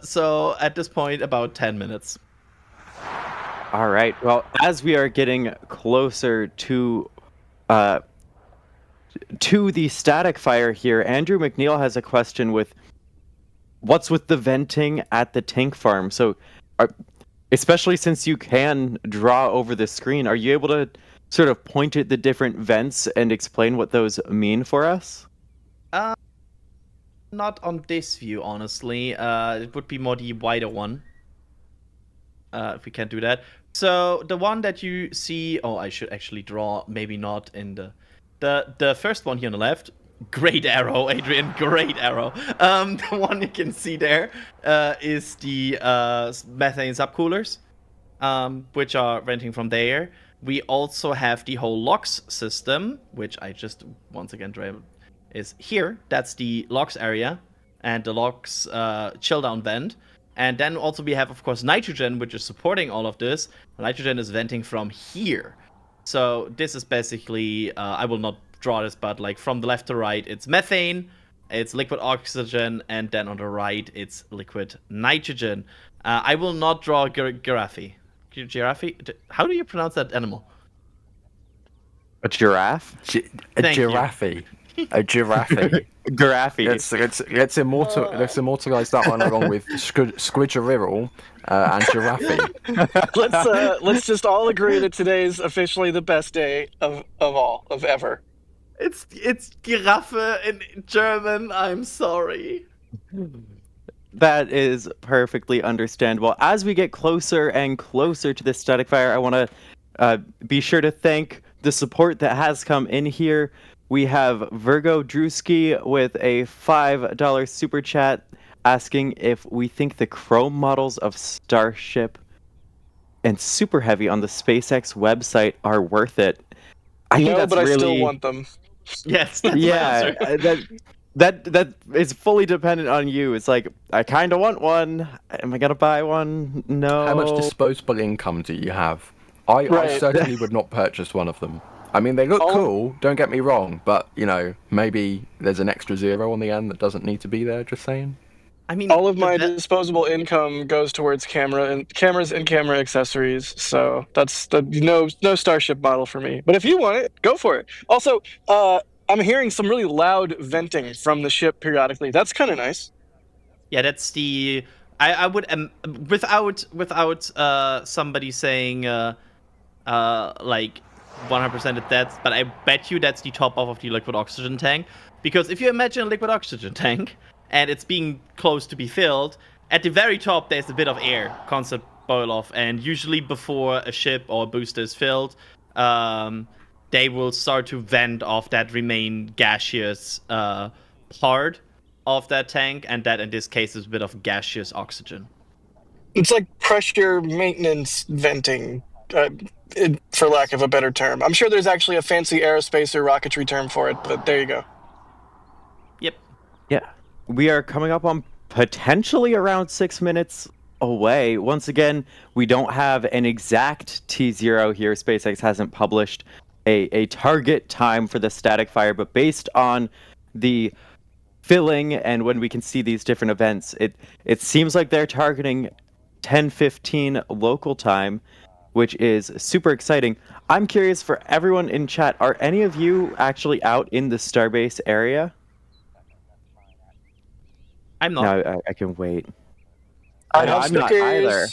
So at this point, about 10 minutes. All right. Well, as we are getting closer to to the static fire here. Andrew McNeil has a question with what's with the venting at the tank farm? So, especially since you can draw over the screen, are you able to sort of point at the different vents and explain what those mean for us? Not on this view, honestly. It would be more the wider one. If we can do that. So the one that you see, I should actually draw, maybe not in the first one here on the left. Great arrow, Adrian, great arrow. The one you can see there is the methane subcoolers, which are venting from there. We also have the whole LOX system, which I just once again drew, is here. That's the LOX area and the LOX chill down vent. And then also we have, of course, nitrogen, which is supporting all of this. Nitrogen is venting from here. So this is basically, I will not draw this, but like from the left to right, it's methane, it's liquid oxygen, and then on the right, it's liquid nitrogen. I will not draw giraffe. How do you pronounce that animal? A giraffe? A Thank you. giraffe. A giraffe. Giraffe. Let's immortalize that one along with Squidgeriddle and giraffe. Let's just all agree that today's officially the best day of ever. It's Giraffe in German. I'm sorry. That is perfectly understandable. As we get closer and closer to this static fire, I want to be sure to thank the support that has come in here. We have Virgo Drewski with a $5 super chat asking if we think the chrome models of Starship and Super Heavy on the SpaceX website are worth it. I still want them. Yes. That's my answer. That is fully dependent on you. It's like, I kind of want one. Am I gonna buy one? No. How much disposable income do you have? I certainly would not purchase one of them. I mean, they look cool, don't get me wrong, but, maybe there's an extra zero on the end that doesn't need to be there, just saying. I mean, all of my disposable income goes towards cameras and camera accessories, so that's no Starship model for me. But if you want it, go for it. Also, I'm hearing some really loud venting from the ship periodically. That's kind of nice. Yeah, that's the... I would... without somebody saying, like... 100% that's, but I bet you that's the top off of the liquid oxygen tank. Because if you imagine a liquid oxygen tank and it's being close to be filled, at the very top there's a bit of air, constant boil off, and usually before a ship or a booster is filled, they will start to vent off that remain gaseous part of that tank, and that in this case is a bit of gaseous oxygen. It's like pressure maintenance venting. For lack of a better term. I'm sure there's actually a fancy aerospace or rocketry term for it, but there you go. Yep. Yeah. We are coming up on potentially around 6 minutes away. Once again, we don't have an exact T0 here. SpaceX hasn't published a target time for the static fire, but based on the filling and when we can see these different events, it seems like they're targeting 10:15 local time, which is super exciting. I'm curious for everyone in chat, are any of you actually out in the Starbase area? I'm not. No, I can wait. I No, have I'm stickers. not either.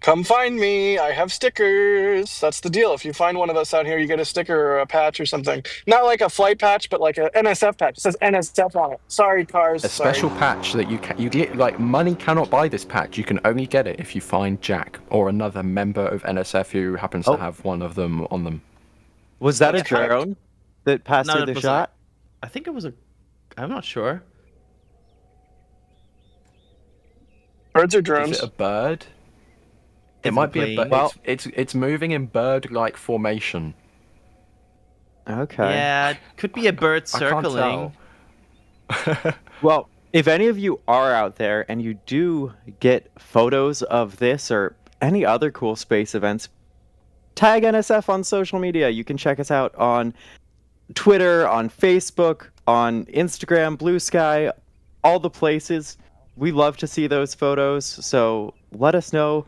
Come find me. I have stickers. That's the deal. If you find one of us out here, you get a sticker or a patch or something. Not like a flight patch, but like a NSF patch. It says NSF on it. Sorry, cars. A special patch that you get, like, money cannot buy this patch. You can only get it if you find Jack or another member of NSF who happens to have one of them on them. Was that a drone that passed through the shot? I think it was I'm not sure. Birds are drones. Is it a bird? It might be a bird. Well, it's moving in bird-like formation. Okay. Yeah, it could be a bird circling. I can't tell. Well, if any of you are out there and you do get photos of this or any other cool space events, tag NSF on social media. You can check us out on Twitter, on Facebook, on Instagram, Blue Sky, all the places. We love to see those photos, so let us know.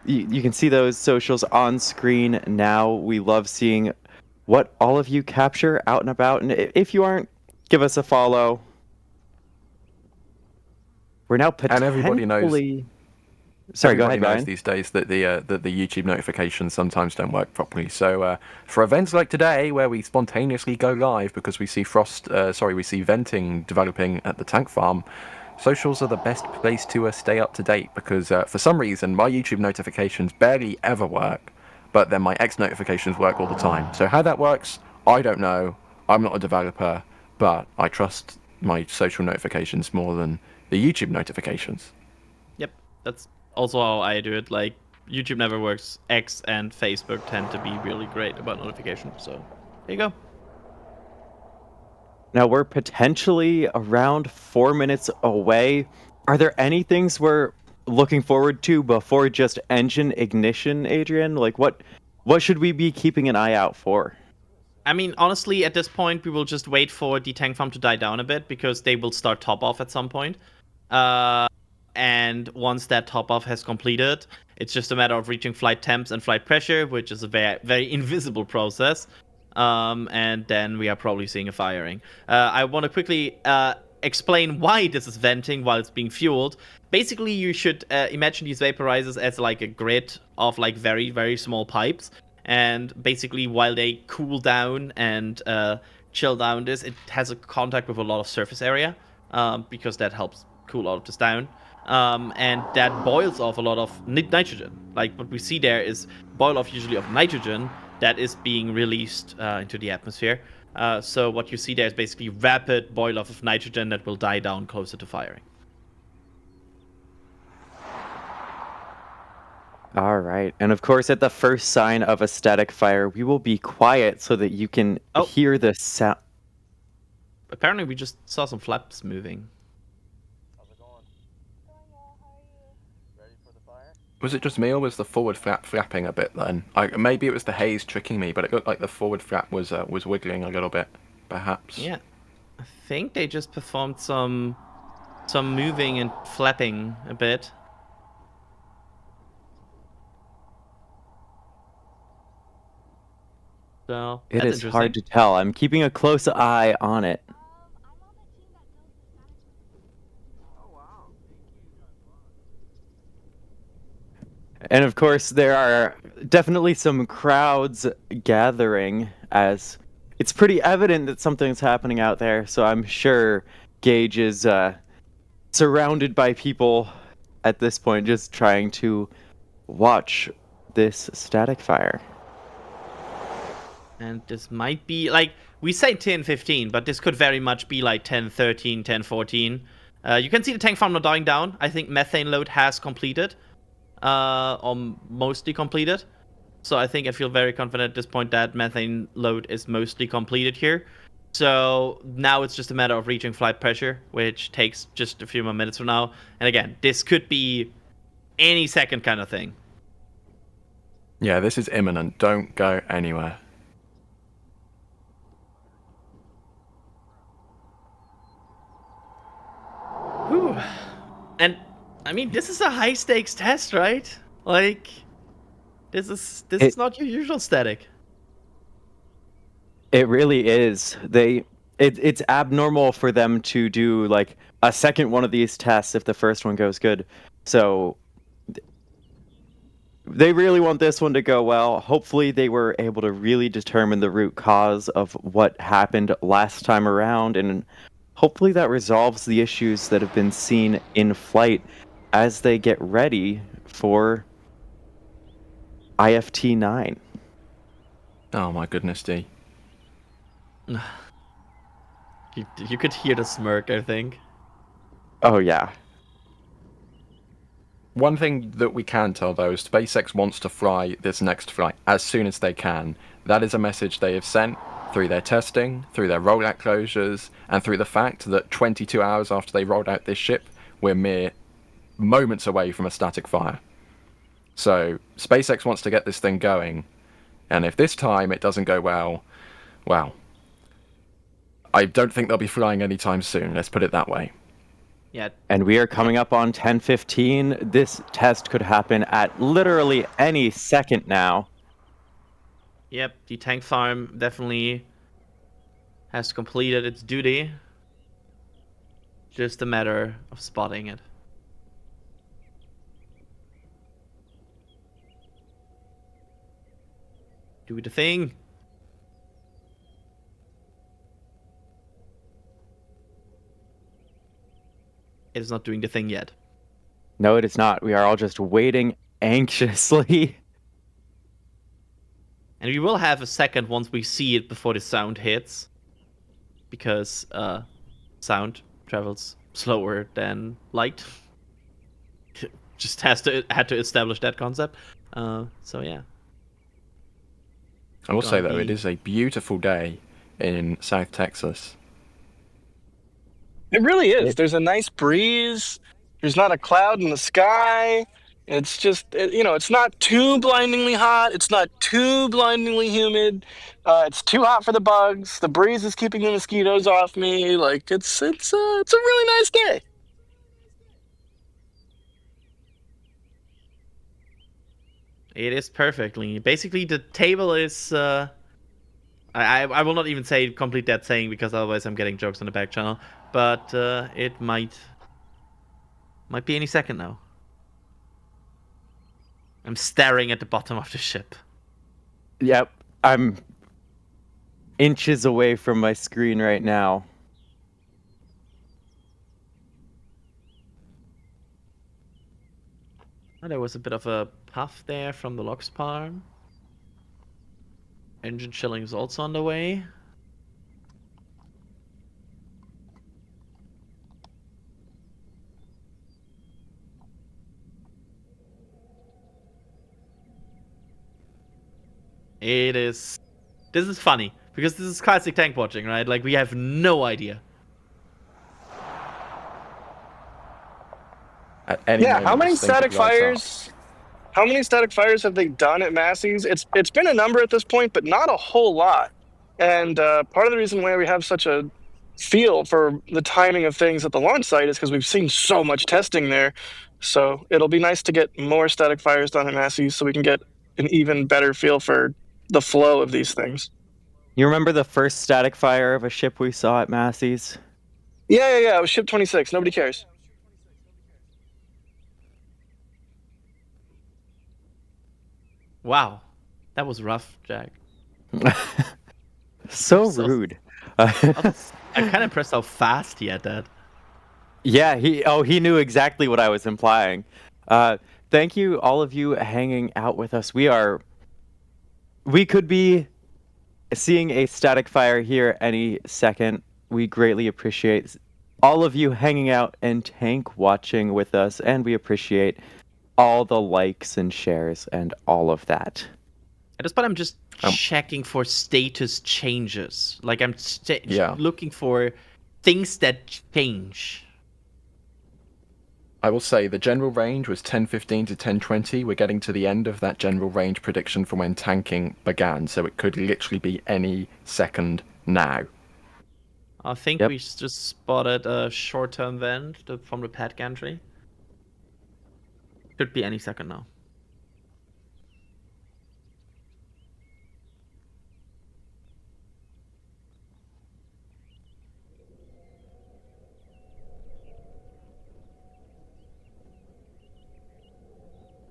You can see those socials on screen now. We love seeing what all of you capture out and about. And if you aren't, give us a follow. We're now potentially... And everybody knows. Sorry, go Everybody ahead, knows Ryan. these days that the YouTube notifications sometimes don't work properly. So for events like today, where we spontaneously go live because we see venting developing at the tank farm, socials are the best place to stay up to date because for some reason my YouTube notifications barely ever work, but then my X notifications work all the time. So how that works, I don't know. I'm not a developer, but I trust my social notifications more than the YouTube notifications. Yep, that's also how I do it. Like, YouTube never works. X and Facebook tend to be really great about notifications. So there you go. Now we're potentially around 4 minutes away. Are there any things we're looking forward to before just engine ignition, Adrian? Like, what should we be keeping an eye out for? I mean, honestly, at this point, we will just wait for the tank farm to die down a bit because they will start top off at some point. And once that top off has completed, it's just a matter of reaching flight temps and flight pressure, which is a very, very invisible process. And then we are probably seeing a firing. I want to quickly explain why this is venting while it's being fueled. Basically, you should imagine these vaporizers as like a grid of like very, very small pipes. And basically, while they cool down and chill down this, it has a contact with a lot of surface area because that helps cool all of this down. And that boils off a lot of nitrogen. Like what we see there is boil off usually of nitrogen that is being released into the atmosphere. So what you see there is basically rapid boil off of nitrogen that will die down closer to firing. All right. And of course, at the first sign of a static fire, we will be quiet so that you can hear the sound. Apparently, we just saw some flaps moving. Was it just me, or was the forward flap flapping a bit then? Maybe it was the haze tricking me, but it looked like the forward flap was wiggling a little bit, perhaps. Yeah, I think they just performed some moving and flapping a bit. So It is hard to tell. I'm keeping a close eye on it. And of course, there are definitely some crowds gathering, as it's pretty evident that something's happening out there. So I'm sure Gage is surrounded by people at this point, just trying to watch this static fire. And this might be, like, we say 10-15, but this could very much be like 10-13, 10-14. You can see the tank farm not dying down. I think methane load has completed. Or mostly completed. So I feel very confident at this point that methane load is mostly completed here. So now it's just a matter of reaching flight pressure, which takes just a few more minutes from now. And again, this could be any second kind of thing. Yeah, this is imminent. Don't go anywhere. Whew. And I mean, this is a high stakes test, right? Like, this is not your usual static. It really is. It's abnormal for them to do like a second one of these tests if the first one goes good. So they really want this one to go well. Hopefully they were able to really determine the root cause of what happened last time around, and hopefully that resolves the issues that have been seen in flight as they get ready for IFT-9. Oh my goodness, D. You could hear the smirk, I think. Oh yeah. One thing that we can tell, though, is SpaceX wants to fly this next flight as soon as they can. That is a message they have sent through their testing, through their rollout closures, and through the fact that 22 hours after they rolled out this ship, we're mere moments away from a static fire. So SpaceX wants to get this thing going, and if this time it doesn't go well, I don't think they'll be flying anytime soon, let's put it that way. Yeah. And we are coming up on 10:15. This test could happen at literally any second now. Yep, the tank farm definitely has completed its duty. Just a matter of spotting it. Do the thing. It is not doing the thing yet. No, it is not. We are all just waiting anxiously. And we will have a second once we see it before the sound hits. Because sound travels slower than light. Just had to establish that concept. So yeah. I will say, though, Gonna it be- is a beautiful day in South Texas. It really is. There's a nice breeze. There's not a cloud in the sky. It's just, it's not too blindingly hot. It's not too blindingly humid. It's too hot for the bugs. The breeze is keeping the mosquitoes off me. Like it's a really nice day. It is perfectly. Basically, the table is. I will not even say complete that saying because otherwise I'm getting jokes on the back channel. But it might be any second now. I'm staring at the bottom of the ship. Yep, I'm inches away from my screen right now. Oh, there was a bit of a puff there from the LOX palm. Engine chilling is also on the way. It is. This is funny because this is classic tank watching, right? Like we have no idea. At any Yeah, moment, how many this thing could static light up. fires? How many static fires have they done at Massey's? It's been a number at this point, but not a whole lot. And part of the reason why we have such a feel for the timing of things at the launch site is because we've seen so much testing there. So it'll be nice to get more static fires done at Massey's so we can get an even better feel for the flow of these things. You remember the first static fire of a ship we saw at Massey's? Yeah. It was Ship 26. Nobody cares. Wow, that was rough, Jack. So So- rude. I'm kind of impressed how fast he had that. Yeah, he knew exactly what I was implying. Thank you, all of you hanging out with us. We could be seeing a static fire here any second. We greatly appreciate all of you hanging out and tank watching with us, and we appreciate all the likes and shares and all of that. At this point, I'm just checking for status changes. Like I'm Yeah. looking for things that change. I will say the general range was 1015 to 1020. We're getting to the end of that general range prediction from when tanking began, so it could literally be any second now. I think Yep. we just spotted a short-term vent from the pad gantry. Could be any second now.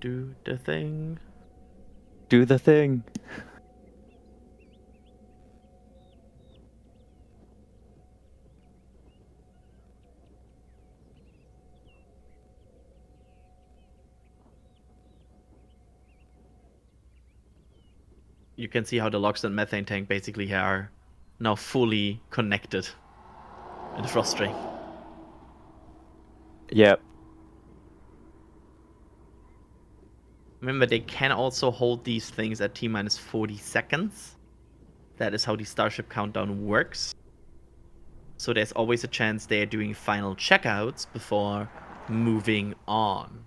Do the thing. Do the thing. You can see how the LOX and methane tank basically are now fully connected in the frost ring. Yep. Remember, they can also hold these things at T-minus 40 seconds. That is how the Starship countdown works. So there's always a chance they're doing final checkouts before moving on.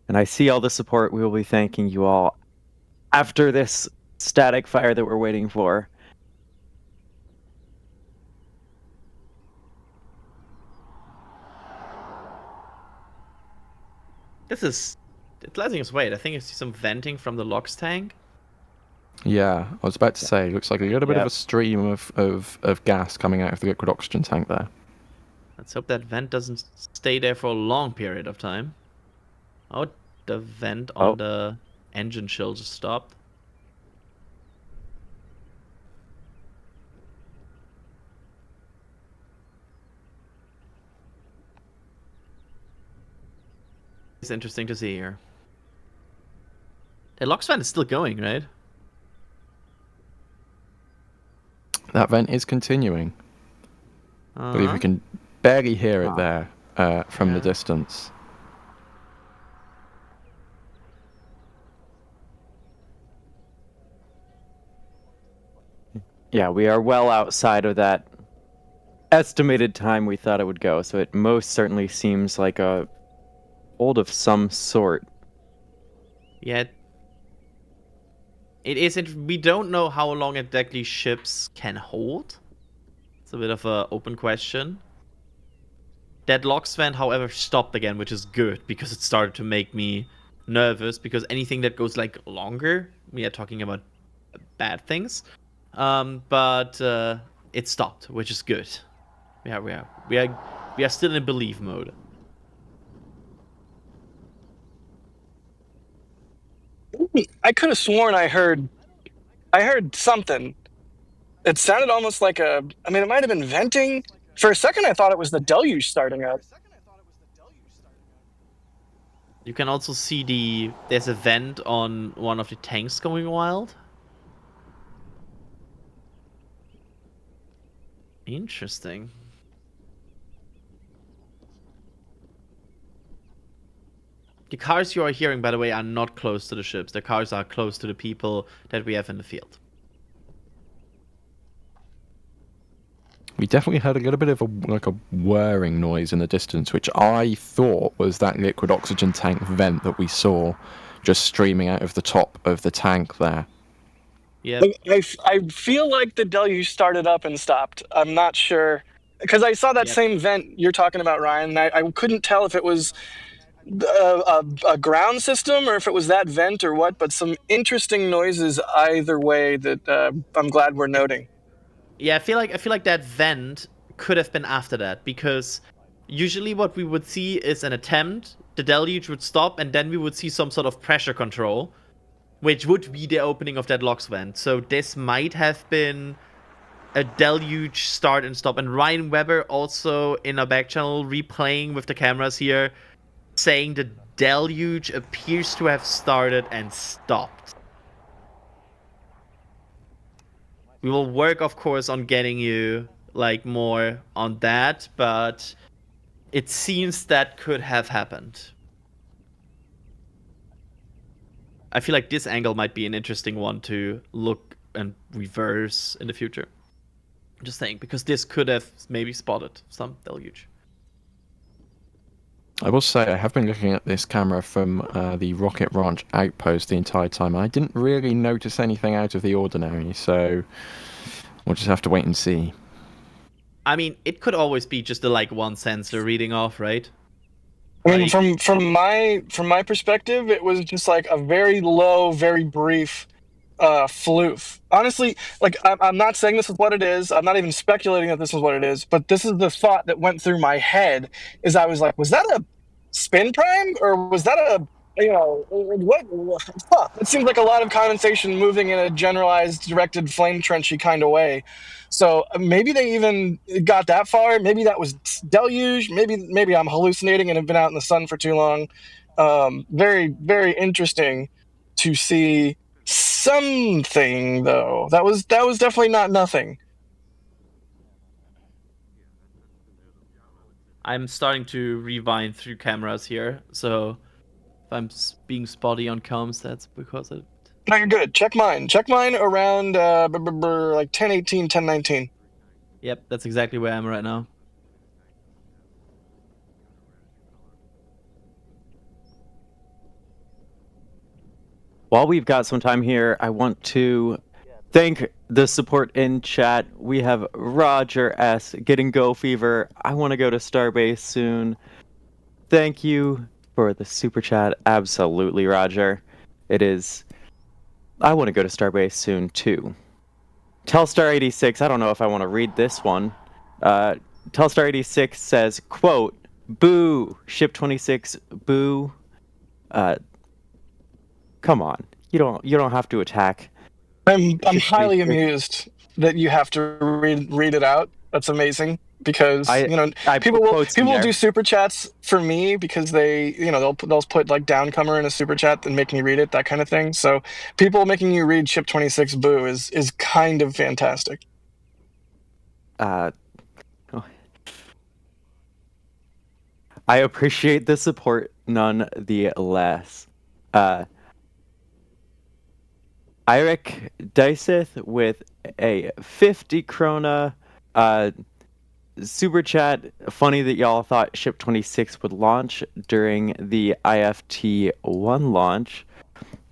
And I see all the support. We will be thanking you all after this static fire that we're waiting for. It's letting us wait. I think I see some venting from the LOX tank. Yeah, I was about to say, looks like a little bit of Yep. a stream of gas coming out of the liquid oxygen tank there. Let's hope that vent doesn't stay there for a long period of time. Oh, the vent on the engine chill just stopped. It's interesting to see here. The LOX vent is still going, right? That vent is continuing. I believe we Uh-huh. can barely hear it there from the Yeah. distance. Yeah, we are well outside of that estimated time we thought it would go, so it most certainly seems like a hold of some sort. Yeah. It isn't. We don't know how long exactly ships can hold. It's a bit of an open question. That LOX vent, however, stopped again, which is good because it started to make me nervous. Because anything that goes like longer, we are talking about bad things. But it stopped, which is good. We are still in belief mode. I could have sworn I heard something. It sounded almost like a. I mean, it might have been venting. For a second, I thought it was the deluge starting up. You can also see there's a vent on one of the tanks going wild. Interesting. The cars you are hearing, by the way, are not close to the ships. The cars are close to the people that we have in the field. We definitely heard a little bit of a whirring noise in the distance, which I thought was that liquid oxygen tank vent that we saw just streaming out of the top of the tank there. Yeah. I feel like the deluge started up and stopped. I'm not sure because I saw that same vent you're talking about, Ryan. And I couldn't tell if it was a ground system or if it was that vent or what. But some interesting noises either way that I'm glad we're noting. Yeah, I feel like that vent could have been after that, because usually what we would see is an attempt, the deluge would stop, and then we would see some sort of pressure control, which would be the opening of that LOX vent. So this might have been a deluge start and stop. And Ryan Weber also in a back channel replaying with the cameras here, saying the deluge appears to have started and stopped. We will work, of course, on getting you like more on that, but it seems that could have happened. I feel like this angle might be an interesting one to look and reverse in the future. Just saying, because this could have maybe spotted some deluge. I will say I have been looking at this camera from the Rocket Ranch outpost the entire time. I didn't really notice anything out of the ordinary, so we'll just have to wait and see. I mean, it could always be just the like one sensor reading off, right? I mean, from my perspective, it was just like a very low, very brief floof. Honestly, like I'm not saying this is what it is. I'm not even speculating that this is what it is. But this is the thought that went through my head. Is I was like, was that a spin prime or was that a what? Huh. It seems like a lot of condensation moving in a generalized directed flame trenchy kind of way. So maybe they even got that far. Maybe that was deluge. Maybe I'm hallucinating and have been out in the sun for too long. Very, very interesting to see something though. That was definitely not nothing. I'm starting to rewind through cameras here, so if I'm being spotty on comms, that's because it. No, you're good. Check mine. Check mine around like 10:18, 10:19. Yep, that's exactly where I am right now. While we've got some time here, I want to thank the support in chat. We have Roger S. getting Go Fever. I want to go to Starbase soon. Thank you, for the super chat. Absolutely, Roger. It is. I want to go to Starbase soon too. Telstar86. I don't know if I want to read this one. Telstar86 says, "Quote: Boo, Ship 26. Boo. Come on. You don't have to attack. I'm Ship highly 26. amused that you have to read it out. That's amazing because I people put will quotes in people will there. do super chats for me because they'll put like downcomer in a super chat and make me read it, that kind of thing. So people making you read Ship 26 boo is kind of fantastic. I appreciate the support none the less. Eirik Dyseth with a 50 krona super chat. Funny that y'all thought Ship 26 would launch during the IFT-1 launch.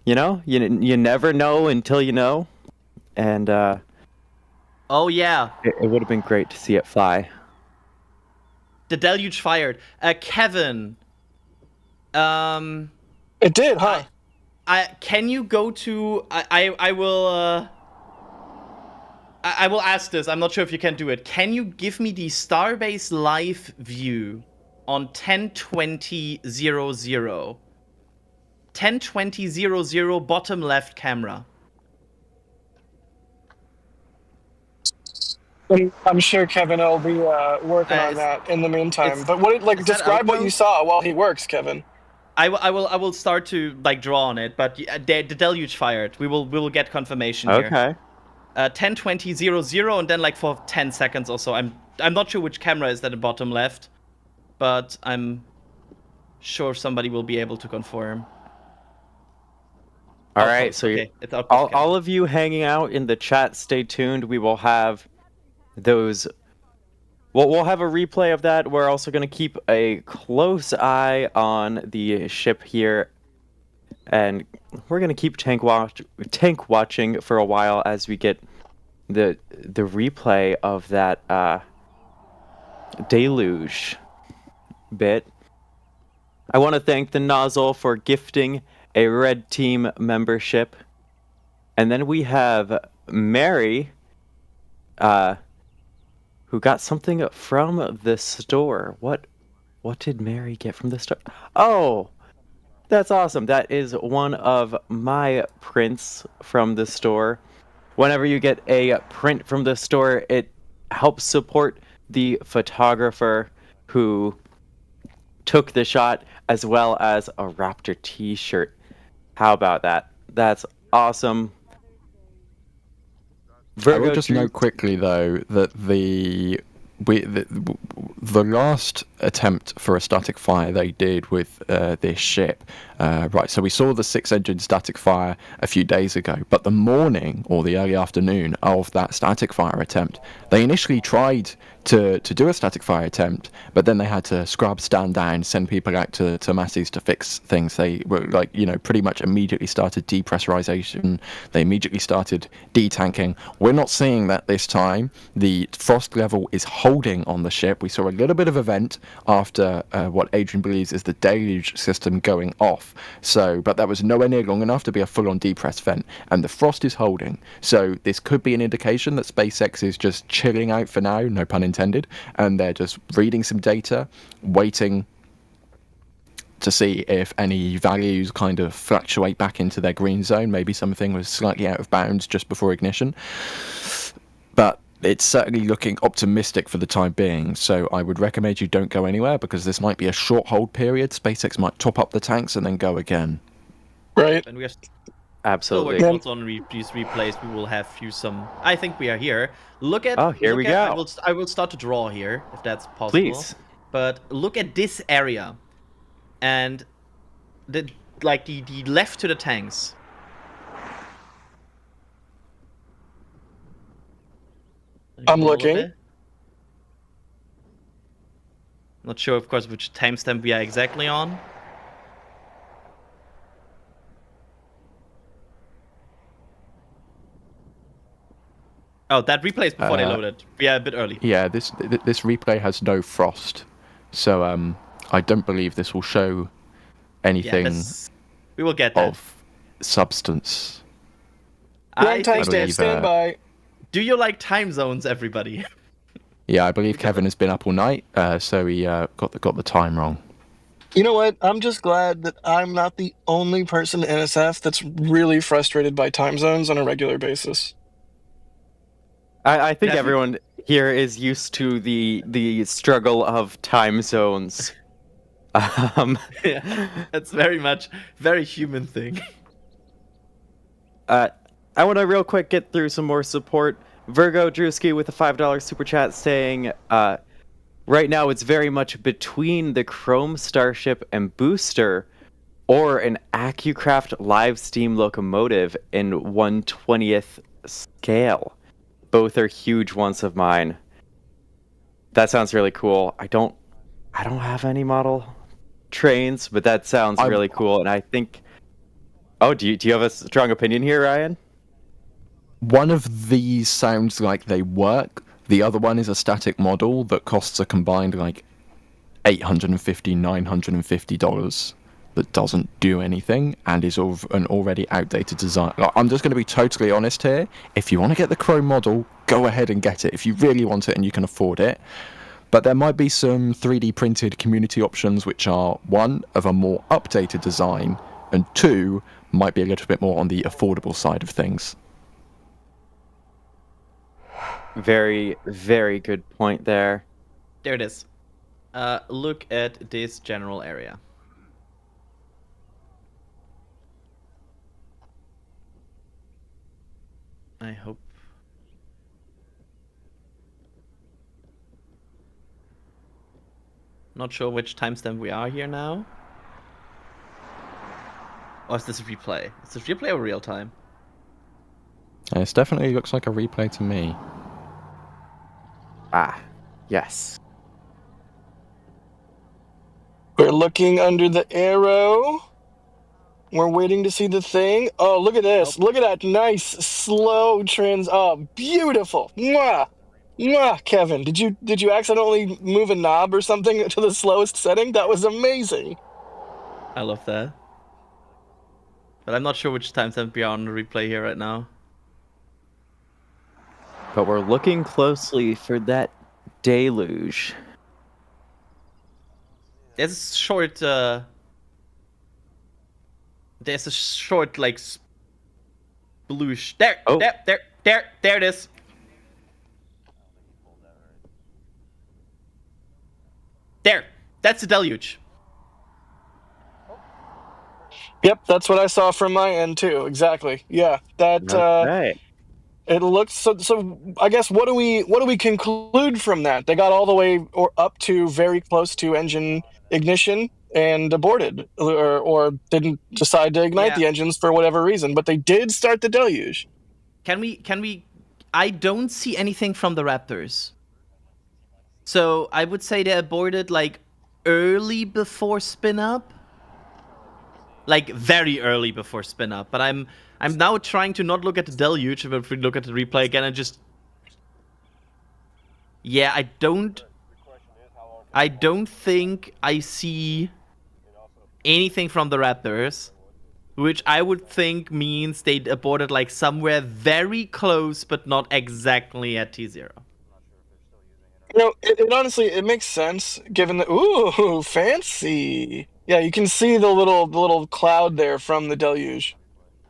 You know, you never know until you know. And Oh yeah, it would have been great to see it fly. the Deluge fired. Kevin. It did, huh? Can you go to? I will. I will ask this. I'm not sure if you can do it. Can you give me the Starbase live view on 102000? 102000 bottom left camera. I'm sure Kevin will be working on that in the meantime. But describe what you saw while he works, Kevin. I will start to like draw on it, but the Deluge fired. We will get confirmation here. Okay. 102000 and then like for 10 seconds or so. I'm not sure which camera is at the bottom left, but I'm sure somebody will be able to confirm. All right, so okay. It's all of you hanging out in the chat, stay tuned. We will have those. We'll have a replay of that. We're also going to keep a close eye on the ship here, and we're going to keep tank watching for a while as we get the replay of that Deluge bit. I want to thank the Nozzle for gifting a Red Team membership. And then we have Mary, who got something from the store. What did Mary get from the store? Oh, that's awesome. That is one of my prints from the store. Whenever you get a print from the store, it helps support the photographer who took the shot, as well as a Raptor t-shirt. How about that? That's awesome. I will just note quickly though that the last attempt for a static fire they did with this ship, right, so we saw the 6-engine static fire a few days ago, but the morning or the early afternoon of that static fire attempt, they initially tried to do a static fire attempt, but then they had to scrub, stand down, send people out to Massey's to fix things. They were pretty much immediately started depressurization. They immediately started detanking. We're not seeing that this time. The frost level is holding on the ship. We saw a little bit of a vent after what Adrian believes is the Deluge system going off. But that was nowhere near long enough to be a full-on depress vent, and the frost is holding. So this could be an indication that SpaceX is just chilling out for now, no pun intended, and they're just reading some data, waiting to see if any values kind of fluctuate back into their green zone. Maybe something was slightly out of bounds just before ignition. But it's certainly looking optimistic for the time being, so I would recommend you don't go anywhere, because this might be a short hold period. SpaceX might top up the tanks and then go again. Right. And we are absolutely still working on these replays. We will have you some. I think we are here. Look at. Oh, here we go. I will start to draw here, if that's possible. Please. But look at this area, and the left to the tanks. I'm looking. Not sure, of course, which timestamp we are exactly on. Oh, that replay is before they loaded. We are a bit early. Yeah, this replay has no frost, so I don't believe this will show anything we will get that. of substance. Runtime I stand, believe, stand by. Do you like time zones, everybody? Yeah, I believe Kevin has been up all night, so he got the time wrong. You know what? I'm just glad that I'm not the only person in NSF that's really frustrated by time zones on a regular basis. I think Definitely. everyone here is used to the struggle of time zones. Yeah, that's very human thing. I want to real quick get through some more support. Virgo Drewski with a $5 super chat saying, right now it's very much between the Chrome Starship and booster or an AccuCraft live steam locomotive in 1/20th scale. Both are huge ones of mine. That sounds really cool. I don't have any model trains, but that sounds really cool. And I think, do you have a strong opinion here, Ryan? One of these sounds like they work. The other one is a static model that costs a combined like $850, $950 that doesn't do anything and is of an already outdated design. I'm just going to be totally honest here. If you want to get the Chrome model, go ahead and get it if you really want it and you can afford it. But there might be some 3D printed community options which are, one, of a more updated design, and two, might be a little bit more on the affordable side of things. Very, very good point there. There it is. Look at this general area. I hope. Not sure which timestamp we are here now. Or is this a replay? Is this replay or real time? It definitely looks like a replay to me. Yes. We're looking under the arrow. We're waiting to see the thing. Oh, look at this. Look at that nice, slow trans. Oh, beautiful. Mwah! Mwah, Kevin. Did you accidentally move a knob or something to the slowest setting? That was amazing. I love that. But I'm not sure which timestamp we are on the replay here right now. But we're looking closely for that deluge. There's a short, like, sploosh. There it is. There, that's the deluge. Yep, that's what I saw from my end too. Exactly. Yeah, that. Okay. It looks so. I guess what do we conclude from that? They got all the way or up to very close to engine ignition and aborted, or didn't decide to ignite the engines for whatever reason. But they did start the deluge. Can we? I don't see anything from the Raptors. So I would say they aborted like early before spin up. Like very early before spin up, but I'm now trying to not look at the deluge, but if we look at the replay again and just... Yeah, I don't think I see anything from the Raptors, which I would think means they aborted like somewhere very close, but not exactly at T0. You know, it honestly, it makes sense given that. Ooh, fancy. Yeah, you can see the little cloud there from the deluge.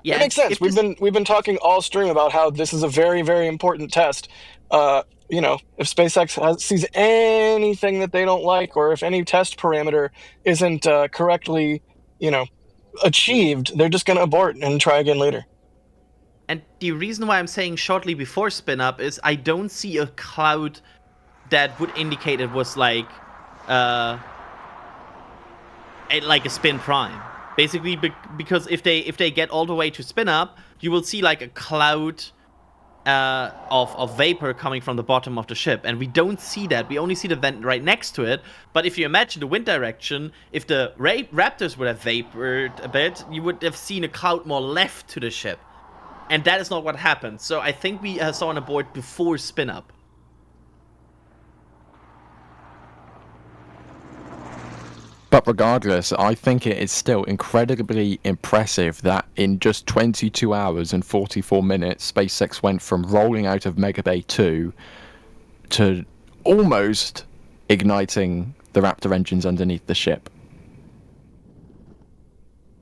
Yeah, it makes sense. We've been talking all stream about how this is a very, very important test. You know, if SpaceX sees anything that they don't like, or if any test parameter isn't correctly, achieved, they're just going to abort and try again later. And the reason why I'm saying shortly before spin up is I don't see a cloud that would indicate it was like a spin prime. Basically, because if they get all the way to spin up, you will see like a cloud of vapor coming from the bottom of the ship, and we don't see that. We only see the vent right next to it. But if you imagine the wind direction, if the Raptors would have vapored a bit, you would have seen a cloud more left to the ship, and that is not what happened. So I think we saw an abort before spin up. But But regardless, I think it is still incredibly impressive that in just 22 hours and 44 minutes, SpaceX went from rolling out of Mega Bay 2 to almost igniting the Raptor engines underneath the ship.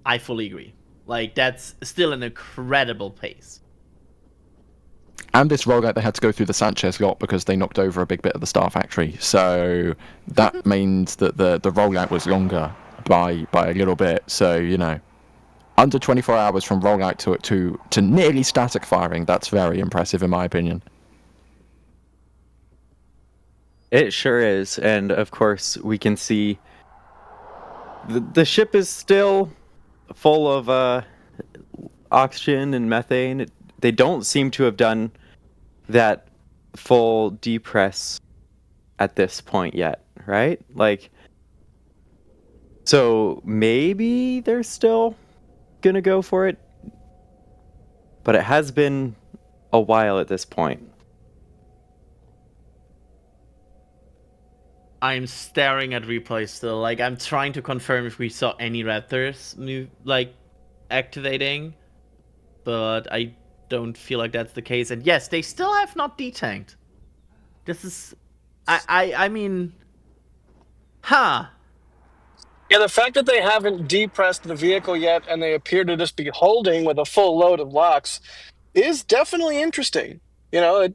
I fully agree. Like, that's still an incredible pace. And this rollout, they had to go through the Sanchez lot because they knocked over a big bit of the Star Factory. So that means that the rollout was longer by a little bit. So, you know, under 24 hours from rollout to nearly static firing, that's very impressive in my opinion. It sure is. And of course, we can see the ship is still full of oxygen and methane. They don't seem to have done that full depress at this point yet, right? Like, so maybe they're still gonna go for it, but it has been a while at this point. I'm staring at replays still. Like, I'm trying to confirm if we saw any Raptors move, like, activating, but I don't feel like that's the case. And yes, they still have not detanked. This is, I mean, huh? Yeah, the fact that they haven't depressed the vehicle yet and they appear to just be holding with a full load of LOX is definitely interesting. You know,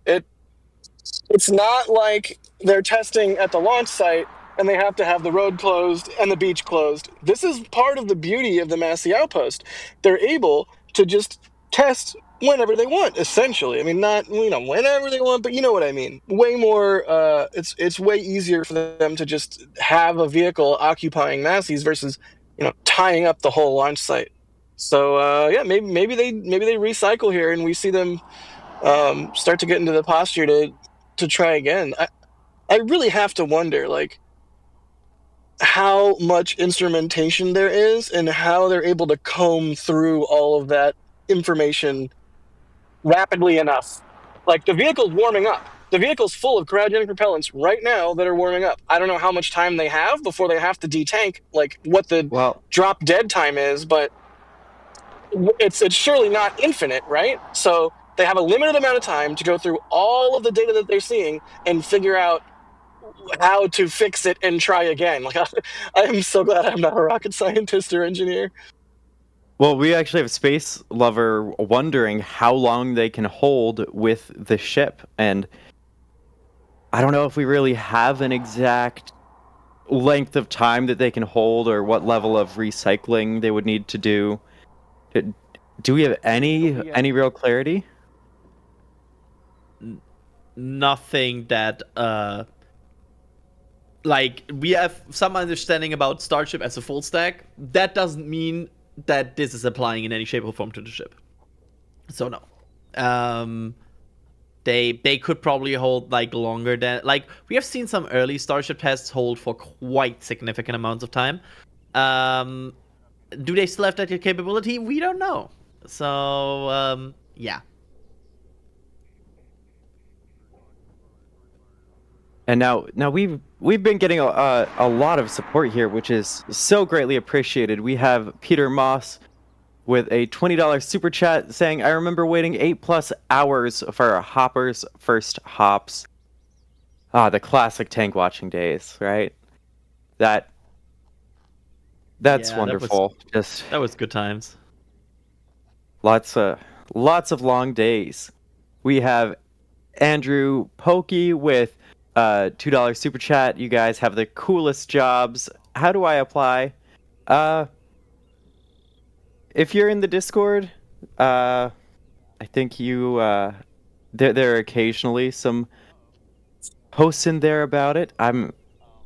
it's not like they're testing at the launch site and they have to have the road closed and the beach closed. This is part of the beauty of the Massey Outpost. They're able to just test whenever they want, essentially. I mean, not, you know, whenever they want, but you know what I mean. Way more, it's way easier for them to just have a vehicle occupying Massey's versus, you know, tying up the whole launch site. So, yeah, maybe they recycle here and we see them start to get into the posture to try again. I really have to wonder, like, how much instrumentation there is and how they're able to comb through all of that information rapidly enough. Like, the vehicle's warming up. The vehicle's full of cryogenic propellants right now that are warming up. I don't know how much time they have before they have to detank, like what the drop dead time is, but it's surely not infinite, right? So they have a limited amount of time to go through all of the data that they're seeing and figure out how to fix it and try again. Like, I am so glad I'm not a rocket scientist or engineer. Well, we actually have Space Lover wondering how long they can hold with the ship, and I don't know if we really have an exact length of time that they can hold or what level of recycling they would need to do. Do we have any real clarity? Nothing that like, we have some understanding about Starship as a full stack. That doesn't mean that this is applying in any shape or form to the ship. So no. They could probably hold, like, longer than, like, we have seen some early Starship tests hold for quite significant amounts of time. Do they still have that capability? We don't know. So yeah. And now we've been getting a lot of support here, which is so greatly appreciated. We have Peter Moss with a $20 super chat saying, "I remember waiting 8+ hours for Hopper's first hops." Ah, the classic tank watching days, right? That's Yeah, wonderful. That was good times. Lots of long days. We have Andrew Pokey with $2 super chat. You guys have the coolest jobs. How do I apply? If you're in the Discord, I think you there are occasionally some posts in there about it.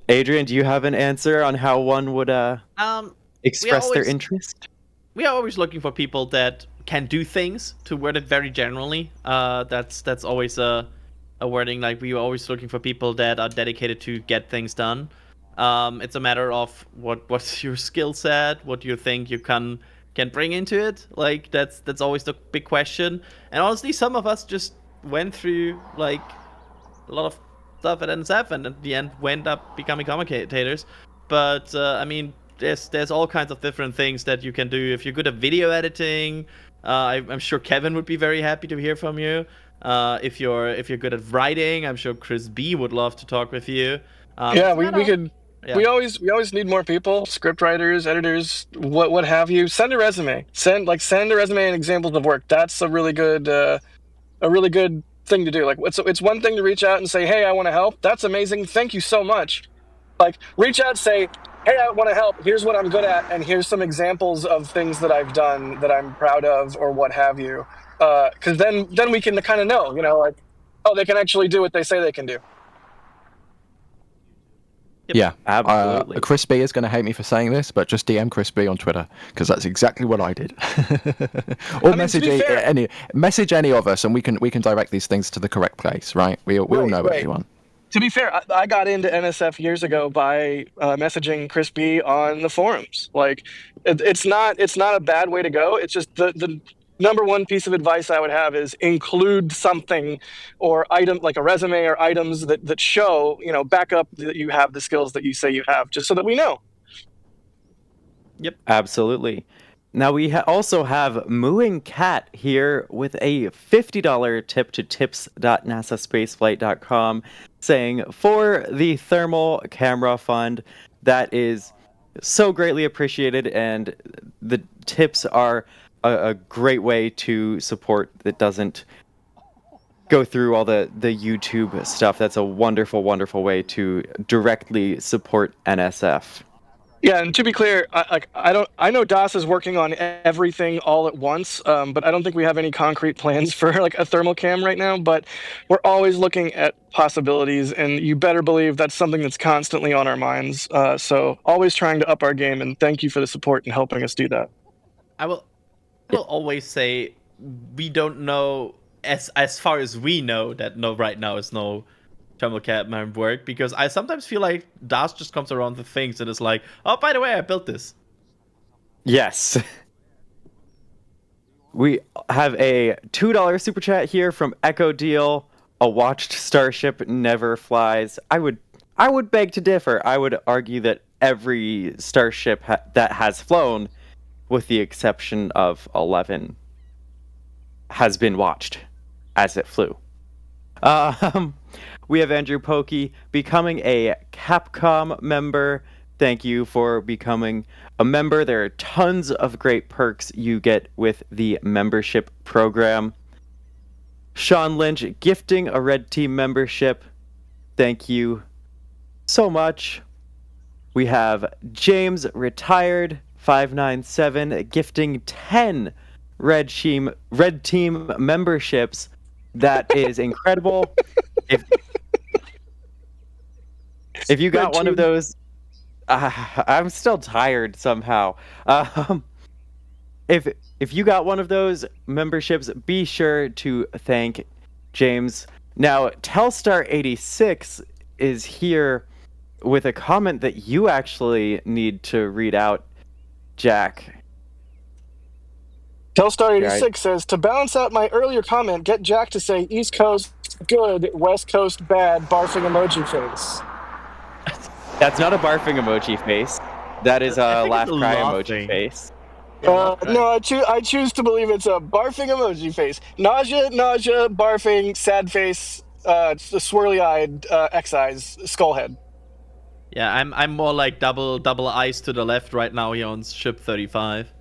Adrian, do you have an answer on how one would express their interest? We are always looking for people that can do things, to word it very generally. That's always a wording. Like, we are always looking for people that are dedicated to get things done. It's a matter of what's your skill set, what you think you can bring into it. Like, that's always the big question. And honestly, some of us just went through, like, a lot of stuff at NSF and at the end went up becoming commentators. but I mean, there's all kinds of different things that you can do. If you're good at video editing, I'm sure Kevin would be very happy to hear from you. If you're good at writing, I'm sure Chris B would love to talk with you. Yeah, it's we not all- could. Yeah. We always need more people, script writers, editors, what have you. Send a resume. Send a resume and examples of work. That's a really good thing to do. Like it's one thing to reach out and say, "Hey, I want to help." That's amazing. Thank you so much. Like reach out, say, "Hey, I want to help. Here's what I'm good at, and here's some examples of things that I've done that I'm proud of, or what have you." Because then we can kind of know, like, oh, they can actually do what they say they can do. Yeah, Absolutely. Chris B is going to hate me for saying this, but just DM Chris B on Twitter because that's exactly what I did. Or to be fair, message any of us, and we can direct these things to the correct place, right? We all know right. everyone. To be fair, I got into NSF years ago by messaging Chris B on the forums. Like, it's not a bad way to go. It's just the number one piece of advice I would have is include something or item, like a resume or items that show, back up that you have the skills that you say you have, just so that we know. Yep. Absolutely. Now we also have Mooing Cat here with a $50 tip to tips.nasaspaceflight.com saying, for the thermal camera fund, that is so greatly appreciated, and the tips are a great way to support that doesn't go through all the YouTube stuff. That's a wonderful, wonderful way to directly support NSF. Yeah, and to be clear, I know DAS is working on everything all at once, but I don't think we have any concrete plans for like a thermal cam right now. But we're always looking at possibilities, and you better believe that's something that's constantly on our minds. So always trying to up our game, and thank you for the support and helping us do that. I will always say we don't know as far as we know that right now is no thermal cam work, because I sometimes feel like DAS just comes around with things and is like, oh, by the way, I built this. Yes. We have a $2 super chat here from Echo Deal. A watched starship never flies. I would beg to differ. I would argue that every starship that has flown, with the exception of 11, has been watched as it flew. We have Andrew Pokey becoming a Capcom member. Thank you for becoming a member. There are tons of great perks you get with the membership program. Sean Lynch gifting a Red Team membership. Thank you so much. We have James Retired 597 gifting 10 Red Team memberships. That is incredible. If you got one of those, I'm still tired somehow. If you got one of those memberships, be sure to thank James. Now, Telstar86 is here with a comment that you actually need to read out, Jack. Telstar86 says, to balance out my earlier comment, get Jack to say East Coast good, West Coast bad, barfing emoji face. That's not a barfing emoji face. That is a laugh cry emoji face. No, I choose to believe it's a barfing emoji face. Nausea, barfing, sad face, swirly-eyed, X-eyes, skull head. Yeah, I'm more like double eyes to the left right now here on ship 35.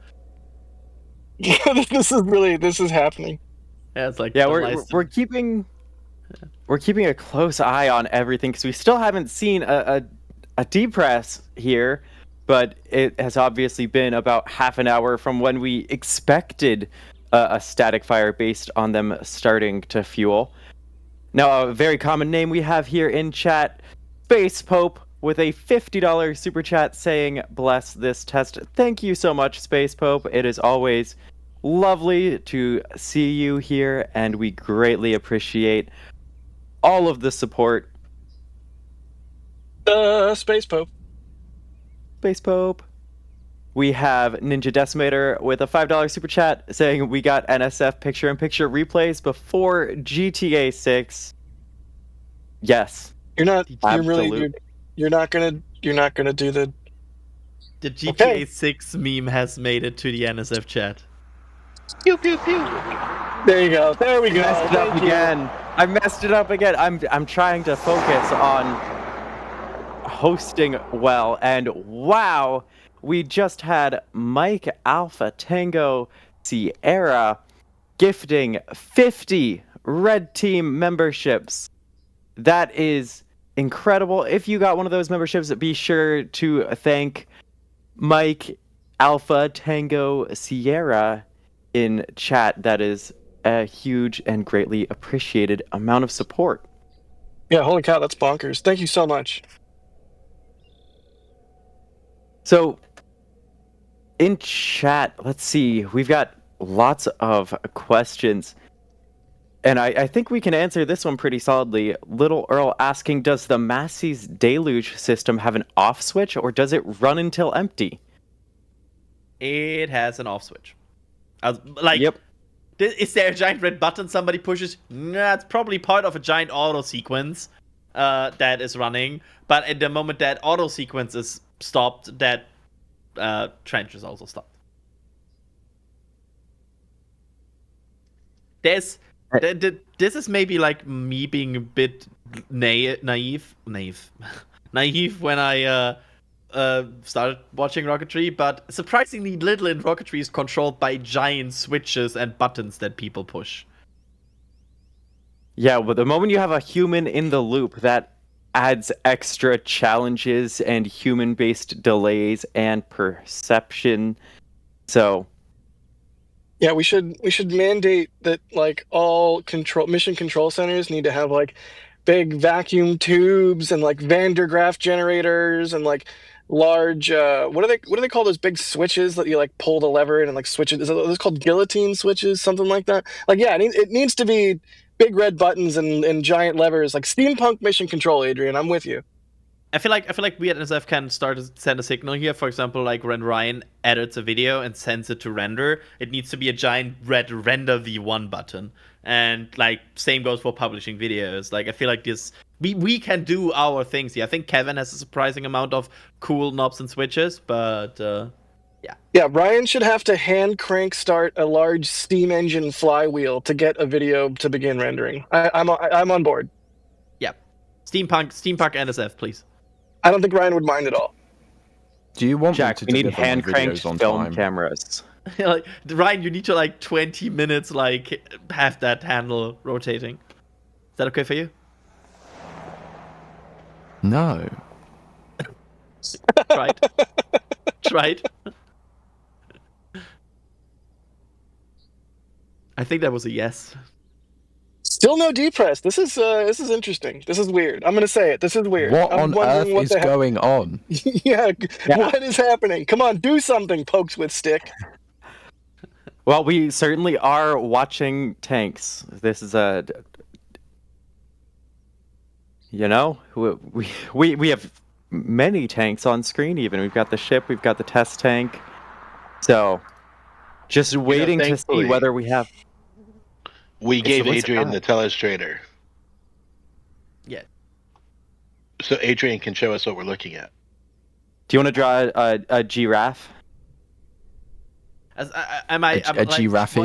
Yeah, this is happening. Yeah, it's like we're keeping a close eye on everything because we still haven't seen a depress here, but it has obviously been about half an hour from when we expected a static fire based on them starting to fuel. Now, a very common name we have here in chat, Space Pope, with a $50 super chat saying, bless this test. Thank you so much, Space Pope. It is always lovely to see you here, and we greatly appreciate all of the support. Space Pope. Space Pope. We have Ninja Decimator with a $5 super chat saying we got NSF picture-in-picture replays before GTA 6. Yes. You're not gonna do the The GTA Okay. 6 meme has made it to the NSF chat. Pew pew pew. There you go. There we go. Messed it up Thank you. again. I messed it up again. I'm trying to focus on hosting well, and wow, we just had Mike Alpha Tango Sierra gifting 50 Red Team memberships. That is incredible. If you got one of those memberships, be sure to thank Mike Alpha Tango Sierra in chat. That is a huge and greatly appreciated amount of support. Yeah, holy cow, that's bonkers. Thank you so much. So, in chat, let's see, we've got lots of questions. And I think we can answer this one pretty solidly. Little Earl asking, does the Massey's Deluge system have an off switch, or does it run until empty? It has an off switch. Yep. Is there a giant red button somebody pushes? Nah, it's probably part of a giant auto sequence that is running. But at the moment that auto sequence is stopped, that trench is also stopped. This is maybe like me being a bit naive when I started watching rocketry, but surprisingly little in rocketry is controlled by giant switches and buttons that people push. Yeah, well, the moment you have a human in the loop, that adds extra challenges and human-based delays and perception. So Yeah, we should mandate that like all mission control centers need to have like big vacuum tubes and like Van der Graaf generators and like large what do they call those big switches that you like pull the lever and like switch it? Is those called guillotine switches, something like that? Like yeah, it needs to be big red buttons and giant levers, like steampunk mission control. Adrian, I'm with you. I feel like we at NSF can start to send a signal here. For example, like when Ryan edits a video and sends it to render, it needs to be a giant red render V1 button. And like same goes for publishing videos. Like I feel like this we can do our things here. I think Kevin has a surprising amount of cool knobs and switches, but yeah. Yeah, Ryan should have to hand crank start a large steam engine flywheel to get a video to begin rendering. I'm on board. Yeah. Steampunk NSF, please. I don't think Ryan would mind at all. Do you want Jack, me we to need deliver my hand cranked videos on film time? cameras. Like, Ryan, you need to like 20 minutes like have that handle rotating. Is that okay for you? No. Tried. Tried. I think that was a yes. Still no depress. This is interesting. This is weird. I'm gonna say it. This is weird. What I'm on wondering earth what is the heck- going on? yeah, what is happening? Come on, do something, pokes with stick. Well, we certainly are watching tanks. This is a, you know, we have many tanks on screen. Even we've got the ship, we've got the test tank. So, just waiting to see thankfully, whether we have. We gave what's Adrian that? the telestrator, Yeah. so Adrian can show us what we're looking at. Do you want to draw a giraffe? Am I A giraffe?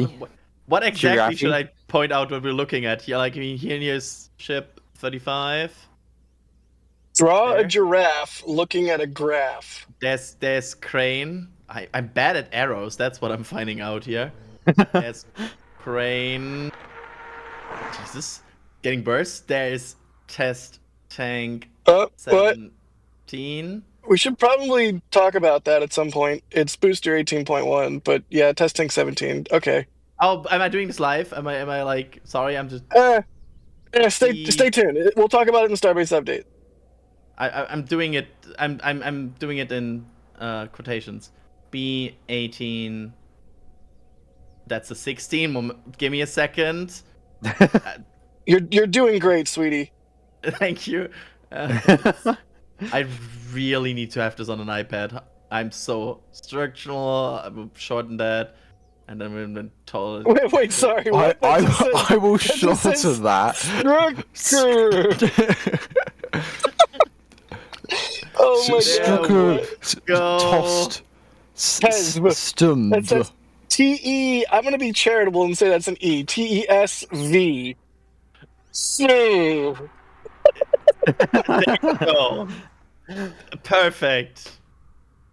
What exactly Giraffe? should I point out what we're looking at here? Like, I mean, here's ship 35. Draw There. a giraffe looking at a graph. There's crane. I'm bad at arrows. That's what I'm finding out here. There's crane. Jesus. Getting burst. There's test tank What? 17. We should probably talk about that at some point. It's booster 18.1, but yeah, testing 17. Okay. Oh, am I doing this live? Am I like sorry? I'm just. Stay tuned. We'll talk about it in Starbase update. I'm doing it. I'm doing it in quotations. B18. That's a 16. Give me a second. You're doing great, sweetie. Thank you. I really need to have this on an iPad. I'm so structural. I will shorten that, and then we're going to Wait, sorry. What? I will just says shorten that. Structure. Oh Oh my Struck god. go. tossed, Pez, that stunned. says T-E, I'm going to be charitable and say that's an E. T-E-S-V. So, There you go. Perfect.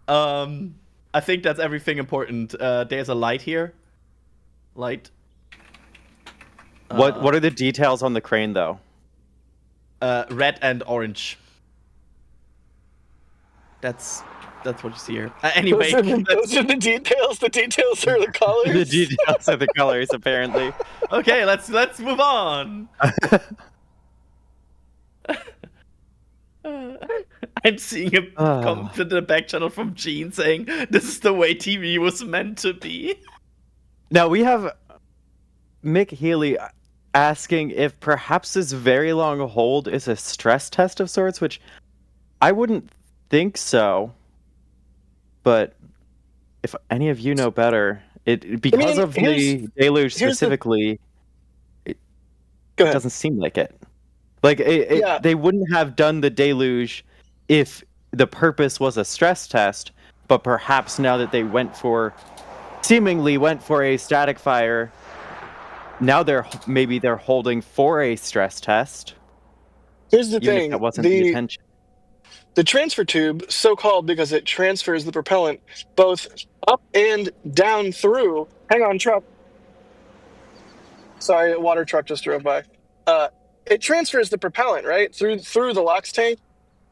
I think that's everything important. There's a light here. Light. What are the details on the crane, though? Red and orange. That's what you see here. Anyway, those are the details. The details are the colors. The details are the colors, apparently. okay, let's move on. I'm seeing a comment in the back channel from Gene saying this is the way TV was meant to be. Now we have Mick Healy asking if perhaps this very long hold is a stress test of sorts, which I wouldn't think so. But if any of you know better, because of the deluge specifically, it doesn't seem like it. Like they wouldn't have done the deluge if the purpose was a stress test, but perhaps now that they seemingly went for a static fire, now they're holding for a stress test. Here's the even thing: if that wasn't the intention. The transfer tube, so called because it transfers the propellant both up and down through. Hang on, truck. Sorry, a water truck just drove by. It transfers the propellant right through the LOX tank.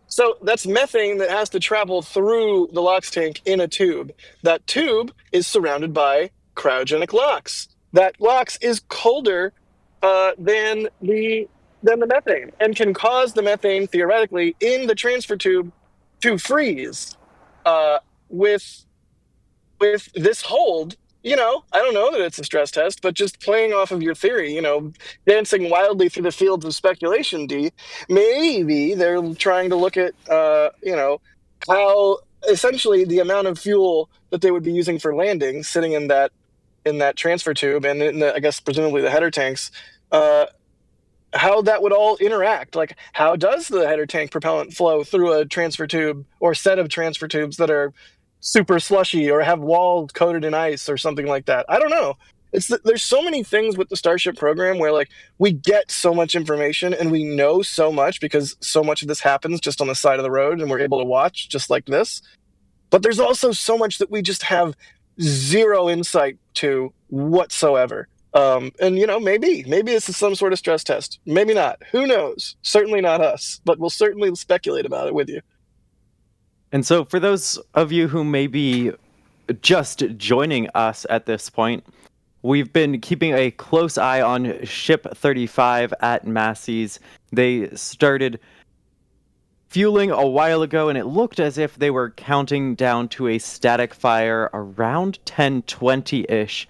So that's methane that has to travel through the LOX tank in a tube. That tube is surrounded by cryogenic LOX. That LOX is colder than the methane and can cause the methane theoretically in the transfer tube to freeze. With this hold, I don't know that it's a stress test, but just playing off of your theory, dancing wildly through the fields of speculation, D, maybe they're trying to look at, how essentially the amount of fuel that they would be using for landing sitting in that transfer tube and in I guess presumably the header tanks, how that would all interact. Like, how does the header tank propellant flow through a transfer tube or set of transfer tubes that are super slushy or have walls coated in ice or something like that? I don't know. There's so many things with the Starship program where like we get so much information and we know so much because so much of this happens just on the side of the road and we're able to watch just like this. But there's also so much that we just have zero insight to whatsoever. And maybe this is some sort of stress test. Maybe not. Who knows? Certainly not us, but we'll certainly speculate about it with you. And so for those of you who may be just joining us at this point, we've been keeping a close eye on Ship 35 at Massey's. They started fueling a while ago, and it looked as if they were counting down to a static fire around 10:20-ish.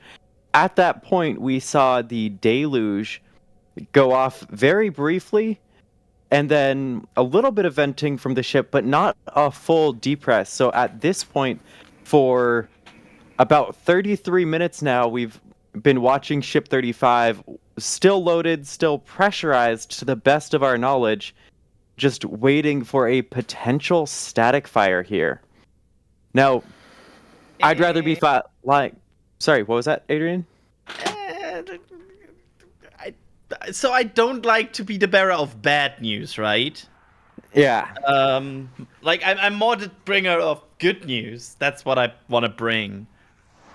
At that point, we saw the Deluge go off very briefly, and then a little bit of venting from the ship, but not a full depress. So at this point, for about 33 minutes now, we've been watching Ship 35, still loaded, still pressurized to the best of our knowledge, just waiting for a potential static fire here. Now, I'd rather be Sorry, what was that, Adrian? So I don't like to be the bearer of bad news, right? Yeah. I'm more the bringer of good news. That's what I want to bring.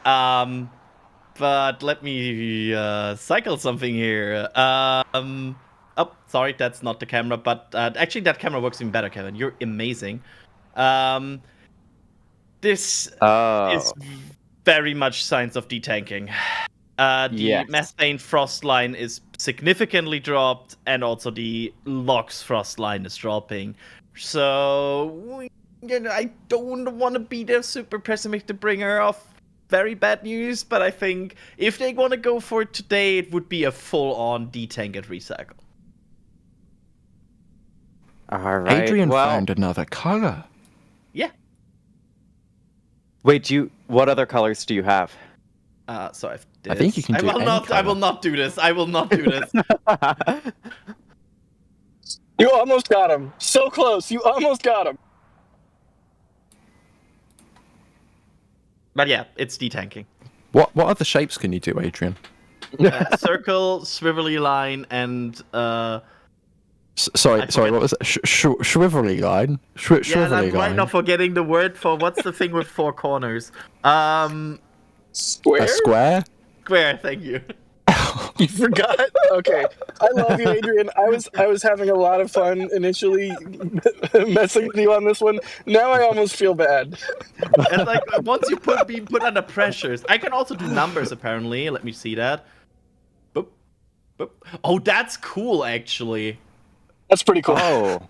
But let me cycle something here. Oh, sorry, that's not the camera, but actually that camera works even better, Kevin. You're amazing. This is very much signs of detanking. The methane frost line is significantly dropped, and also the LOX frost line is dropping. So, I don't want to be the super pessimistic bringer of very bad news, but I think if they want to go for it today, it would be a full-on detank and recycle. All right. Adrian found another color. Yeah. Wait, what other colors do you have? So I've I think you can do I will not do this. I will not do this. You almost got him. So close. You almost got him. But yeah, it's detanking. What other shapes can you do, Adrian? Circle, swivelly line, and Sorry, what was it? Shrivelly line? yeah, and Shrivelly I'm right line. now forgetting the word for what's the thing with 4 corners. Square? A square? Square. Thank you. You forgot? Okay. I love you, Adrian. I was having a lot of fun initially messing with you on this one. Now I almost feel bad. And like once you be put under pressures, I can also do numbers apparently. Let me see that. Boop, boop. Oh, that's cool actually. That's pretty cool. Oh,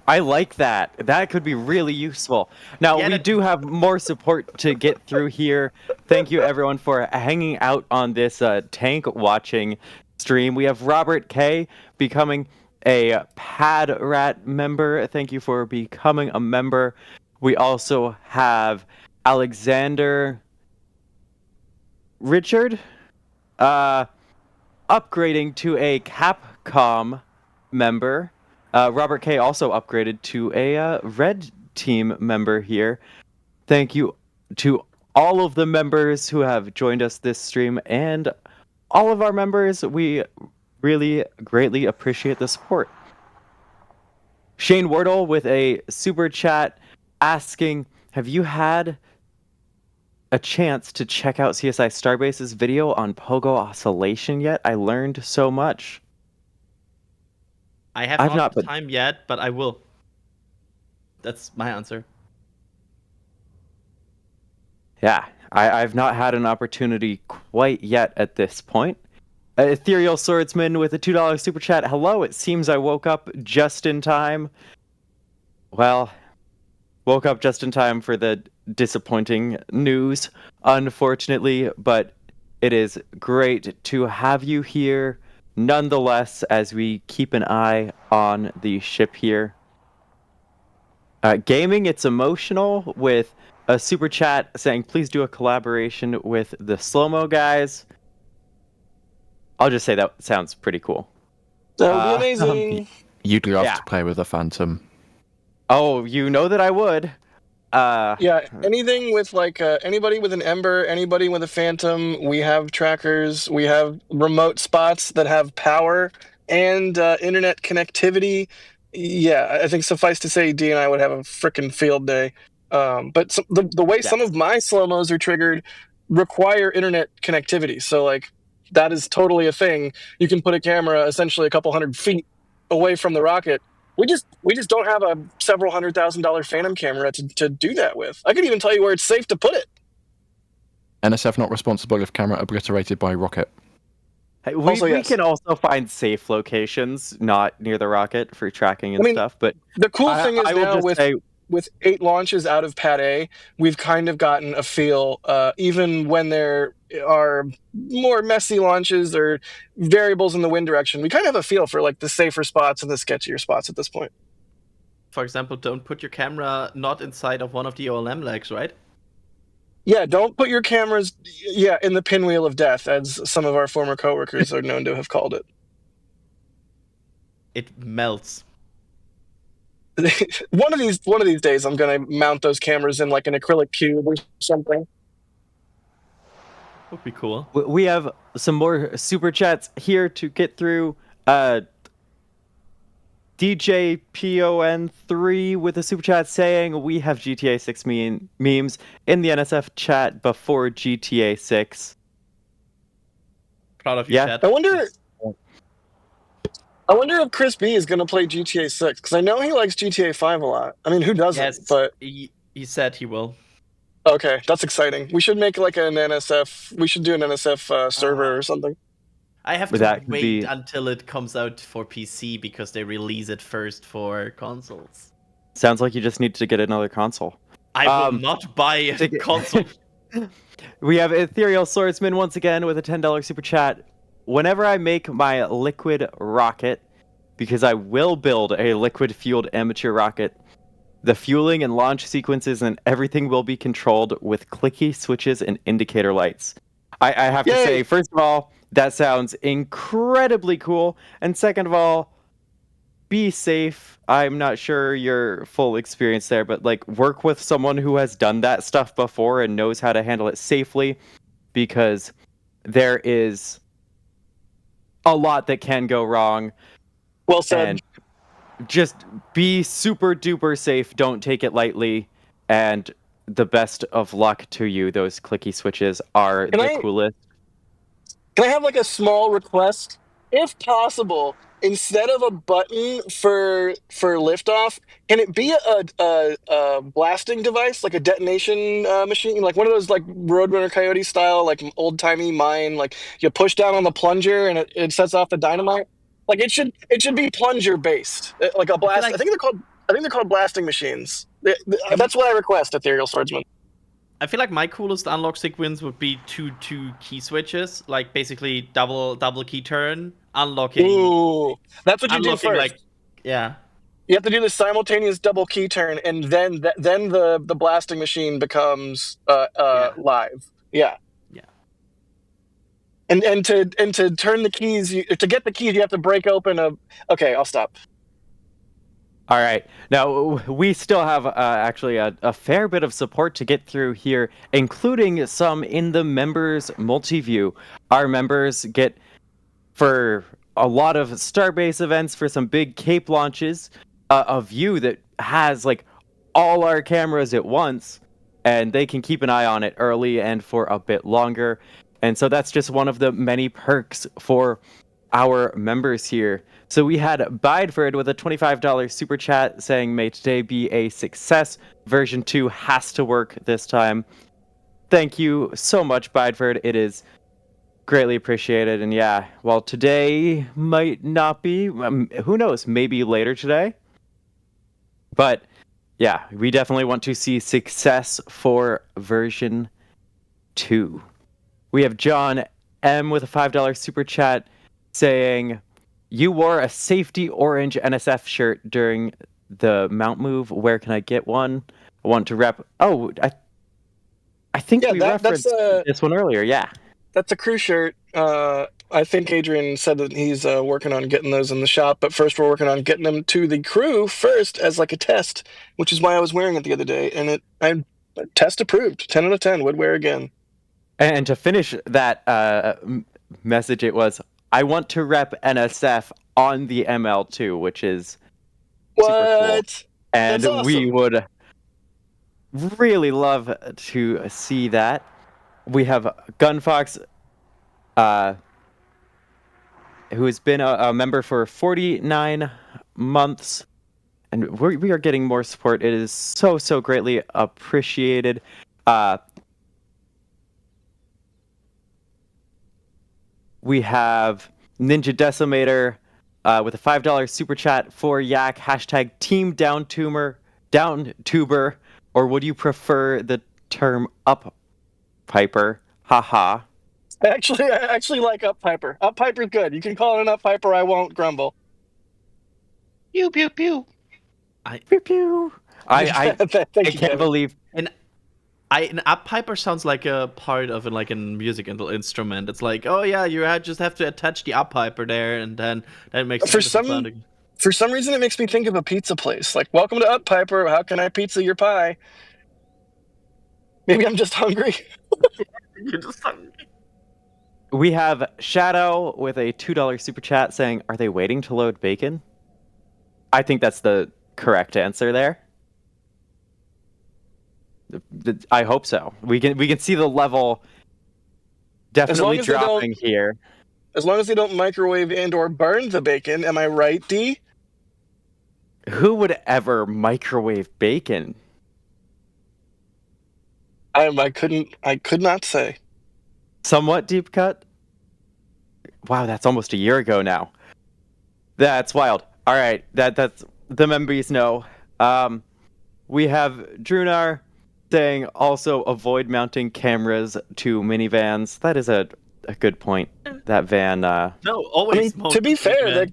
I like that. That could be really useful. Now, Yeah, we do have more support to get through here. Thank you, everyone, for hanging out on this tank watching stream. We have Robert K. becoming a Pad Rat member. Thank you for becoming a member. We also have Alexander Richard upgrading to a Capcom member. Robert K. also upgraded to a Red Team member here. Thank you to all of the members who have joined us this stream and all of our members. We really greatly appreciate the support. Shane Wardle with a super chat asking, have you had a chance to check out CSI Starbase's video on Pogo oscillation yet? I learned so much. I have I've not not, the but- time yet, but I will. That's my answer. Yeah, I've not had an opportunity quite yet at this point. Ethereal Swordsman with a $2 super chat. Hello, it seems I woke up just in time. Well, woke up just in time for the disappointing news, unfortunately, but it is great to have you here nonetheless as we keep an eye on the ship here. Gaming, it's emotional with a super chat saying, please do a collaboration with the Slow-Mo guys. I'll just say that sounds pretty cool. That would be amazing. You'd love Yeah. to play with a Phantom. Oh, you know that I would. Yeah, anything with like anybody with an Ember, anybody with a Phantom, we have trackers, we have remote spots that have power and internet connectivity. Yeah, I think suffice to say, D and I would have a frickin' field day. But the way some of my slow-mos are triggered require internet connectivity. So like that is totally a thing. You can put a camera essentially a couple hundred feet away from the rocket. We just don't have a several $100,000 Phantom camera to do that with. I could even tell you where it's safe to put it. NSF not responsible if camera obliterated by rocket. Hey, Also, we yes. can also find safe locations, not near the rocket, for tracking and stuff. But The cool thing is I will now just say, with 8 launches out of Pad A, we've kind of gotten a feel, even when there are more messy launches or variables in the wind direction, we kind of have a feel for like the safer spots and the sketchier spots at this point. For example, don't put your camera not inside of one of the OLM legs, right? Yeah, don't put your cameras in the pinwheel of death, as some of our former coworkers are known to have called it. It melts. One of these days I'm gonna mount those cameras in like an acrylic cube or something. Would be cool. we have some more super chats here to get through. DJ PON3 with a super chat saying we have GTA 6 memes in the NSF chat before GTA 6. Proud of you, Yeah. chat. I wonder if Chris B is gonna play GTA 6 because I know he likes GTA 5 a lot. I mean, who doesn't? Yes, But he said he will. okay, that's exciting. We should make like an NSF. We should do an NSF server or something. I have But to that could wait be- until it comes out for PC because they release it first for consoles. Sounds like you just need to get another console. I will not buy a take it- console. We have Ethereal Swordsman once again with a $10 super chat. Whenever I make my liquid rocket, because I will build a liquid-fueled amateur rocket, the fueling and launch sequences and everything will be controlled with clicky switches and indicator lights. I have to Yay! say, first of all, that sounds incredibly cool. And second of all, be safe. I'm not sure your full experience there, but like work with someone who has done that stuff before and knows how to handle it safely, because there is a lot that can go wrong. Well said. And just be super duper safe. Don't take it lightly. And the best of luck to you. Those clicky switches are coolest. Can I have like a small request? If possible, instead of a button for liftoff, can it be a blasting device, like a detonation machine, like one of those like Roadrunner Coyote style, like old timey mine, like you push down on the plunger and it sets off the dynamite? Like it should be plunger based, like a blast. I think they're called blasting machines. That's what I request, Ethereal Swordsman. I feel like my coolest unlock sequence would be two key switches, like basically double key turn, unlocking. Ooh, that's what you do first. Like, yeah. You have to do the simultaneous double key turn, and then the blasting machine becomes live. Yeah. Yeah. And to turn the keys, to get the keys, you have to break open a. Okay, I'll stop. All right. Now, we still have actually a fair bit of support to get through here, including some in the members multi-view. Our members get, for a lot of Starbase events, for some big Cape launches, a view that has like all our cameras at once, and they can keep an eye on it early and for a bit longer. And so that's just one of the many perks for our members here. So we had Bideford with a $25 super chat saying, "May today be a success. Version 2 has to work this time." Thank you so much, Bideford. It is greatly appreciated. And yeah, while today might not be, who knows, maybe later today. But yeah, we definitely want to see success for version 2. We have John M with a $5 super chat saying, "You wore a safety orange NSF shirt during the mount move. Where can I get one? I want to rep." Oh, I think we referenced this one earlier. Yeah, that's a crew shirt. I think Adrian said that he's working on getting those in the shop, but first we're working on getting them to the crew first as like a test, which is why I was wearing it the other day, and I test approved. 10 out of 10 would wear again. And to finish that message, it was, "I want to rep NSF on the ML2, which is super cool. And That's awesome. We would really love to see that. We have Gunfox, who has been a member for 49 months, and we are getting more support. It is so greatly appreciated. We have Ninja Decimator with a $5 super chat for Yak, hashtag Team Downtuber, or would you prefer the term Up Piper? Haha. I actually like Up Piper. Up Piper's good. You can call it an Up Piper. I won't grumble. Pew pew pew. Pew pew. I can't believe. An Up Piper sounds like a part of like a music instrument. It's like, oh yeah, you just have to attach the Up Piper there, and then that makes for some reason it makes me think of a pizza place. Like, welcome to Up Piper. How can I pizza your pie? Maybe I'm just hungry. You're just hungry. We have Shadow with a $2 super chat saying, "Are they waiting to load bacon?" I think that's the correct answer there. I hope so. We can see the level definitely dropping here. As long as they don't microwave and/or burn the bacon, am I right, D? Who would ever microwave bacon? I could not say. Somewhat deep cut. Wow, that's almost a year ago now. That's wild. All right, that's the members know. We have Drunar saying, also avoid mounting cameras to minivans. That is a good point. That van. No, always. I mean, to be fair,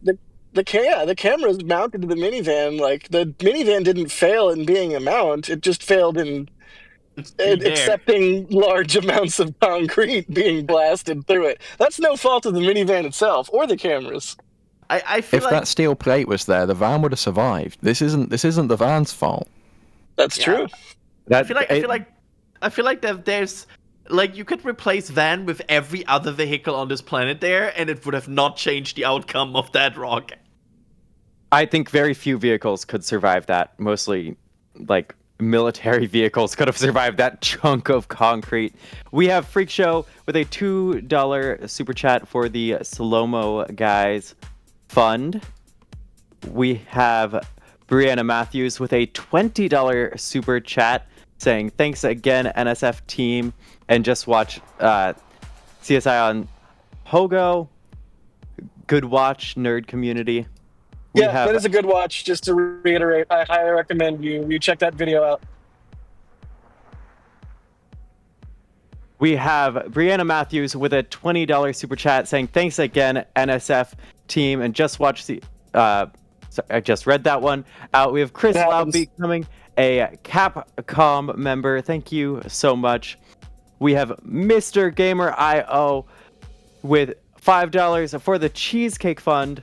the camera's mounted to the minivan. Like, the minivan didn't fail in being a mount; it just failed in accepting large amounts of concrete being blasted through it. That's no fault of the minivan itself or the cameras. I feel If like that steel plate was there, the van would have survived. This isn't the van's fault. That's Yeah. true. I feel like there's like you could replace Van with every other vehicle on this planet there, and it would have not changed the outcome of that rock. I think very few vehicles could survive that. Mostly, like, military vehicles could have survived that chunk of concrete. We have Freak Show with a $2 super chat for the Slow-Mo Guys Fund. We have Brianna Matthews with a $20 super chat saying, thanks again, NSF team, and just watch CSI on Pogo. Good watch, nerd community. That is a good watch. Just to reiterate, I highly recommend you check that video out. We have Brianna Matthews with a $20 super chat saying, thanks again, NSF team, and just watch the... I just read that one out. We have Chris Laub becoming a Capcom member. Thank you so much. We have Mr. Gamer IO with $5 for the Cheesecake Fund.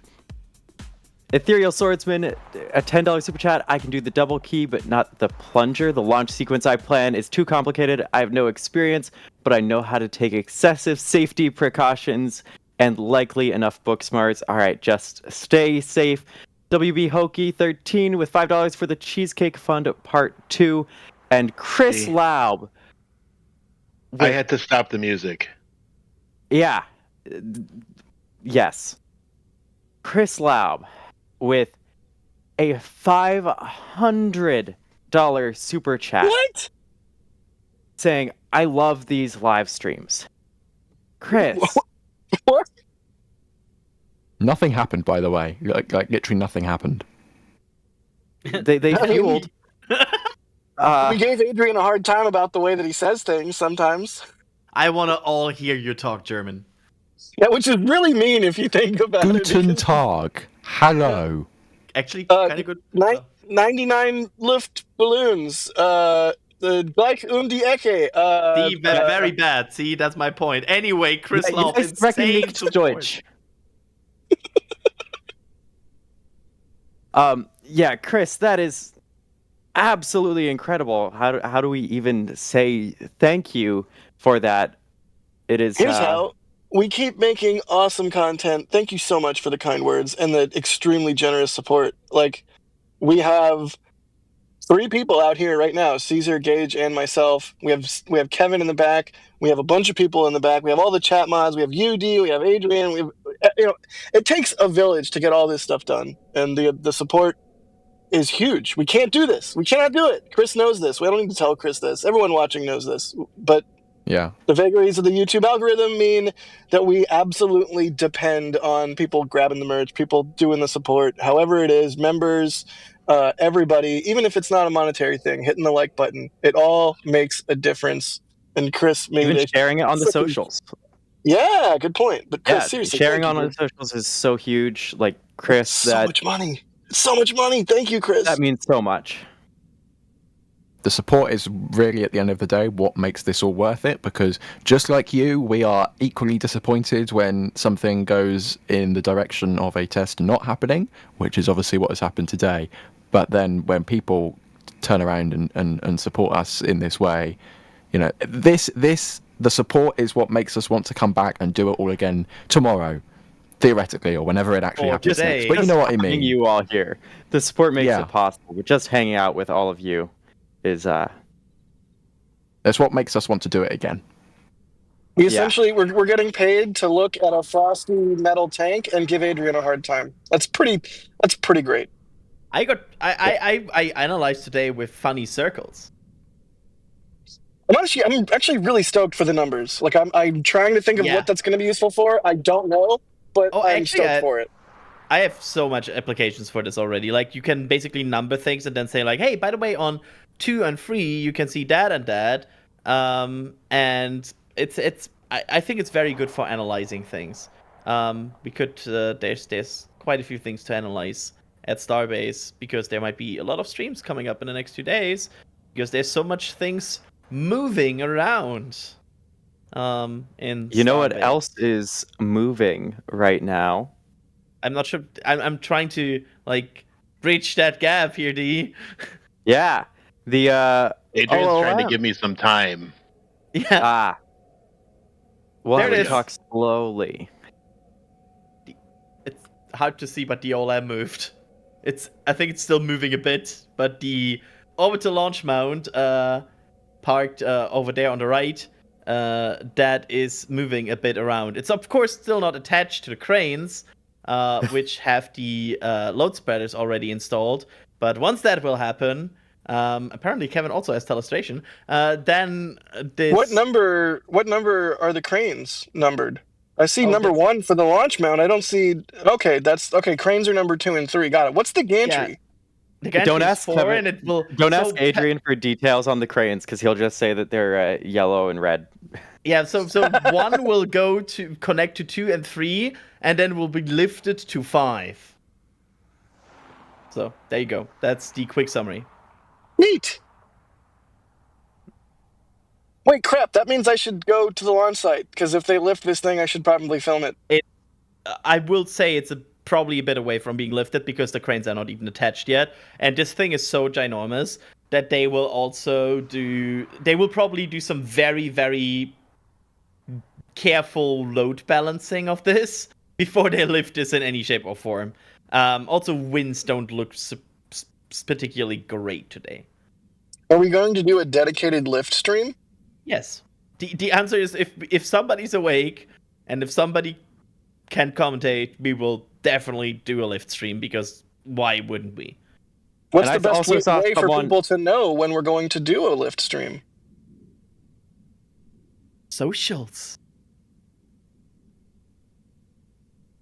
Ethereal Swordsman, a $10 super chat. I can do the double key, but not the plunger. The launch sequence I plan is too complicated. I have no experience, but I know how to take excessive safety precautions and likely enough book smarts. All right, just stay safe. WB Hokey 13 with $5 for the Cheesecake Fund Part 2. And Chris Laub. I had to stop the music. Yeah. Yes. Chris Laub with a $500 super chat. What? Saying, I love these live streams. Chris. What? Nothing happened, by the way. Like literally nothing happened. They fueled. We gave Adrian a hard time about the way that he says things sometimes. I want to all hear you talk German. Yeah, which is really mean if you think about it. Guten Tag. Hello. Actually, kind of good. 99 Luftballons. The Gleich die Ecke. See, very bad. See, that's my point. Anyway, Chris Laub, insane Deutsch. Yeah, Chris, that is absolutely incredible. How do we even say thank you for that? It is. Here's how. We keep making awesome content. Thank you so much for the kind words and the extremely generous support. Like, we have 3 people out here right now: Caesar, Gage, and myself. We have Kevin in the back. We have a bunch of people in the back. We have all the chat mods. We have UD. We have Adrian. We have, it takes a village to get all this stuff done, and the support is huge. We can't do this. We cannot do it. Chris knows this. We don't need to tell Chris this. Everyone watching knows this. But yeah, the vagaries of the YouTube algorithm mean that we absolutely depend on people grabbing the merch, people doing the support, however it is, members, everybody, even if it's not a monetary thing, hitting the like button. It all makes a difference. And Chris made even sharing it on the socials. Yeah, good point. But Chris, seriously, sharing on the socials is so huge. Like, Chris, so much money. It's so much money. Thank you, Chris. That means so much. The support is really, at the end of the day, what makes this all worth it, because just like you, we are equally disappointed when something goes in the direction of a test not happening, which is obviously what has happened today. But then when people turn around and support us in this way, the support is what makes us want to come back and do it all again tomorrow, theoretically, or whenever it actually happens today. next. But you know what I mean. You all here. The support makes it possible. But just hanging out with all of you is that's what makes us want to do it again. We essentially we're getting paid to look at a frosty metal tank and give Adrian a hard time. That's pretty great. I analyzed today with funny circles. I'm actually really stoked for the numbers. Like, I'm trying to think of what that's going to be useful for. I don't know, but I'm stoked for it. I have so much applications for this already. Like, you can basically number things and then say, like, hey, by the way, on 2 and 3, you can see that and that. And I think it's very good for analyzing things. We could there's quite a few things to analyze at Starbase, because there might be a lot of streams coming up in the next 2 days, because there's so much things moving around. You know what else is moving right now? I'm not sure. I'm trying to like bridge that gap here, D. Yeah. The Adrian's trying to OLM. give me some time. Yeah. We'll There have it to is. talk slowly. It's hard to see, but the OLM moved. I think it's still moving a bit, but the orbital launch mount parked over there on the right, that is moving a bit around. It's of course still not attached to the cranes, which have the load spreaders already installed. But once that will happen, apparently Kevin also has telestration. Then this. What number are the cranes numbered? I see Oh, number that's- 1 for the launch mount. I don't see. Okay, cranes are number 2 and 3. Got it. What's the gantry? Yeah. The gantry Don't is ask 4, Kevin- and it will. Don't so ask Adrian for details on the cranes because he'll just say that they're yellow and red. Yeah, so 1 will go to connect to 2 and 3, and then will be lifted to 5. So there you go. That's the quick summary. Neat. Wait, crap. That means I should go to the launch site because if they lift this thing, I should probably film it. I will say it's probably a bit away from being lifted because the cranes are not even attached yet, and this thing is so ginormous that they will probably do some very, very careful load balancing of this before they lift this in any shape or form. Also, winds don't look particularly great today. Are we going to do a dedicated lift stream? Yes. The answer is if somebody's awake and if somebody can commentate, we will definitely do a lift stream because why wouldn't we? What's And the I've best also saw way for someone- people to know when we're going to do a lift stream? Socials.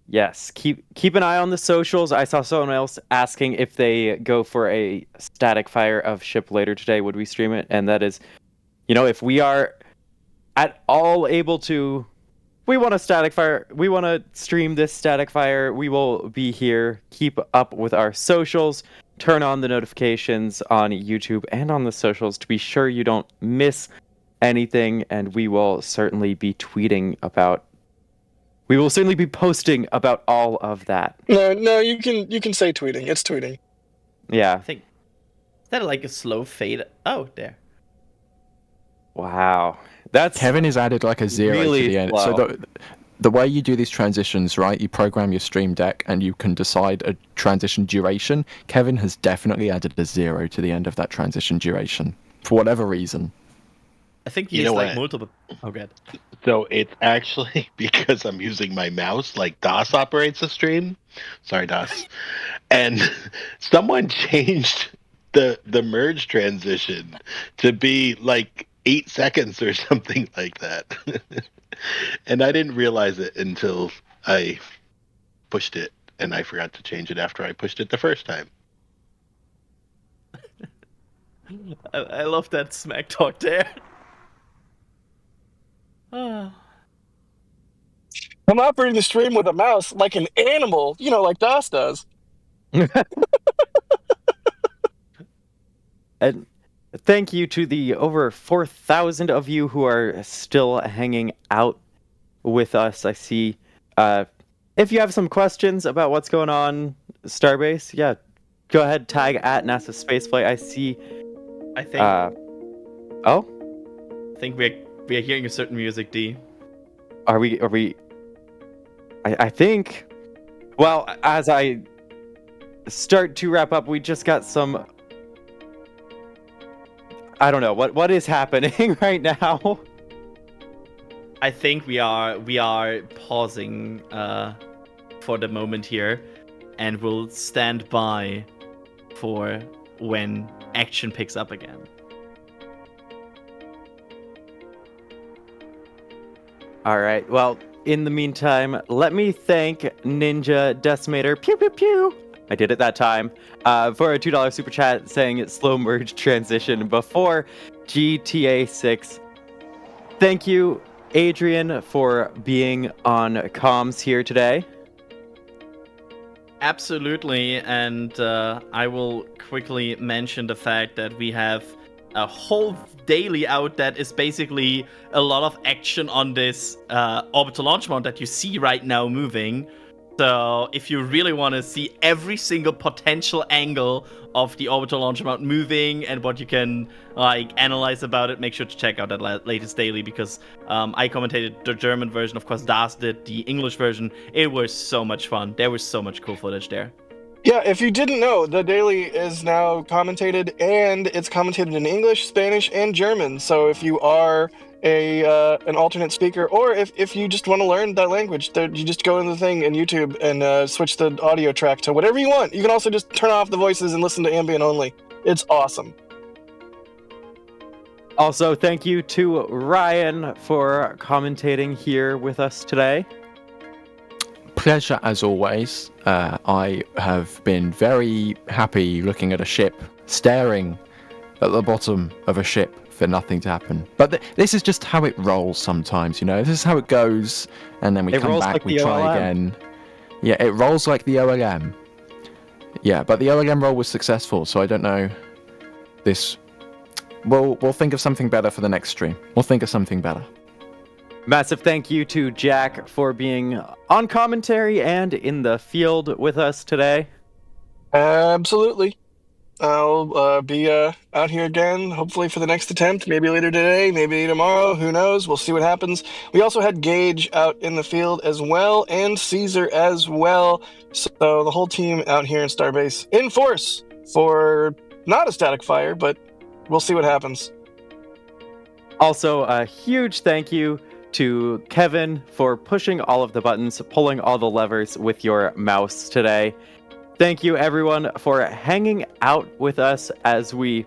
Yes, keep an eye on the socials. I saw someone else asking if they go for a static fire of ship later today, would we stream it? And that is, if we are at all able to, we want a static fire, we want to stream this static fire, we will be here. Keep up with our socials. Turn on the notifications on YouTube and on the socials to be sure you don't miss anything, and we will certainly be posting about all of that. No, you can say tweeting. It's tweeting. Yeah. I think is that like a slow fade? Oh, there. Wow. That's Kevin has added like a 0 really to the end. slow. So the way you do these transitions, right? You program your stream deck and you can decide a transition duration. Kevin has definitely added a 0 to the end of that transition duration for whatever reason. I think You he's know like what? multiple. Oh, good. So it's actually because I'm using my mouse, like DOS operates the stream. Sorry, DOS. And someone changed the merge transition to be like 8 seconds or something like that. And I didn't realize it until I pushed it, and I forgot to change it after I pushed it the first time. I love that smack talk there. Oh. I'm operating the stream with a mouse like an animal, like DOS does. And thank you to the over 4,000 of you who are still hanging out with us. I see. If you have some questions about what's going on, Starbase, yeah, go ahead, tag at NASASpaceflight. I see. I think. Oh, I think we are hearing a certain music, D. are we? I think. Well, as I start to wrap up, we just got some. I don't know what is happening right now. I think we are pausing for the moment here, and we'll stand by for when action picks up again. All right. Well, in the meantime, let me thank Ninja Decimator. Pew pew pew. I did it that time. For a $2 super chat saying it's slow merge transition before GTA 6. Thank you, Adrian, for being on comms here today. Absolutely, and I will quickly mention the fact that we have a whole daily out that is basically a lot of action on this orbital launch mount that you see right now moving. So if you really want to see every single potential angle of the orbital launch mount moving and what you can analyze about it, make sure to check out that latest daily, because I commentated the German version. Of course, Das did the English version. It was so much fun. There was so much cool footage there. Yeah, if you didn't know, the daily is now commentated, and it's commentated in English, Spanish, and German. So if you are an alternate speaker, or if you just want to learn that language, you just go into the thing in YouTube and switch the audio track to whatever you want. You can also just turn off the voices and listen to ambient only. It's awesome. Also, thank you to Ryan for commentating here with us today. Pleasure as always. I have been very happy looking at a ship, staring at the bottom of a ship for nothing to happen. But this is just how it rolls sometimes, you know? This is how it goes, and then we come back, we try again. Yeah, it rolls like the OLM. Yeah, but the OLM roll was successful, so I don't know. We'll think of something better for the next stream. We'll think of something better. Massive thank you to Jack for being on commentary and in the field with us today. Absolutely. I'll be out here again, hopefully for the next attempt, maybe later today, maybe tomorrow, who knows, we'll see what happens. We also had Gage out in the field as well, and Caesar as well, so the whole team out here in Starbase in force for not a static fire, but we'll see what happens. Also, a huge thank you to Kevin for pushing all of the buttons, pulling all the levers with your mouse today. Thank you, everyone, for hanging out with us as we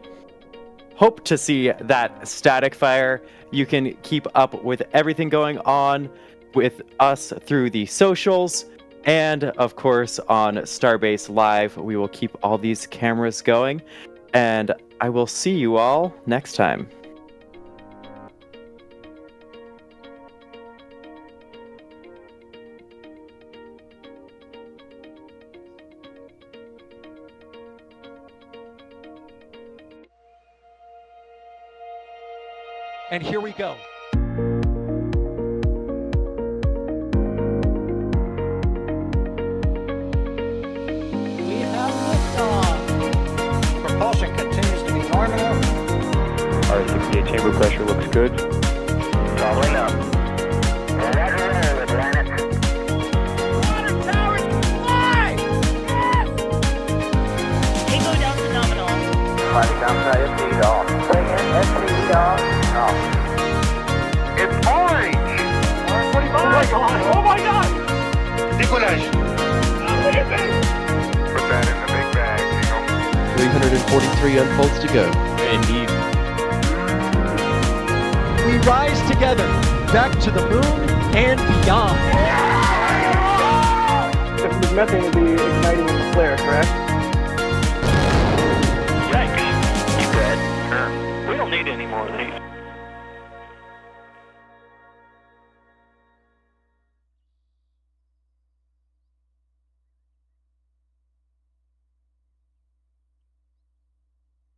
hope to see that static fire. You can keep up with everything going on with us through the socials, and of course on Starbase Live. We will keep all these cameras going, and I will see you all next time. And here we go. We have liftoff. Propulsion continues to be normal. R68 chamber pressure looks good. Traveling up. Roger, the planet. Water towers fly! Yes! Tango down to nominal. Fighting downside SPD off. Bring in SPD off. Off. It's orange! Orange 45. Oh my god! Oh my god! Decollage! Put that in the big bag, Eagle. 343 unfolds to go. Indeed. We rise together, back to the moon and beyond. If there's methane, it'll be igniting with the flare, correct?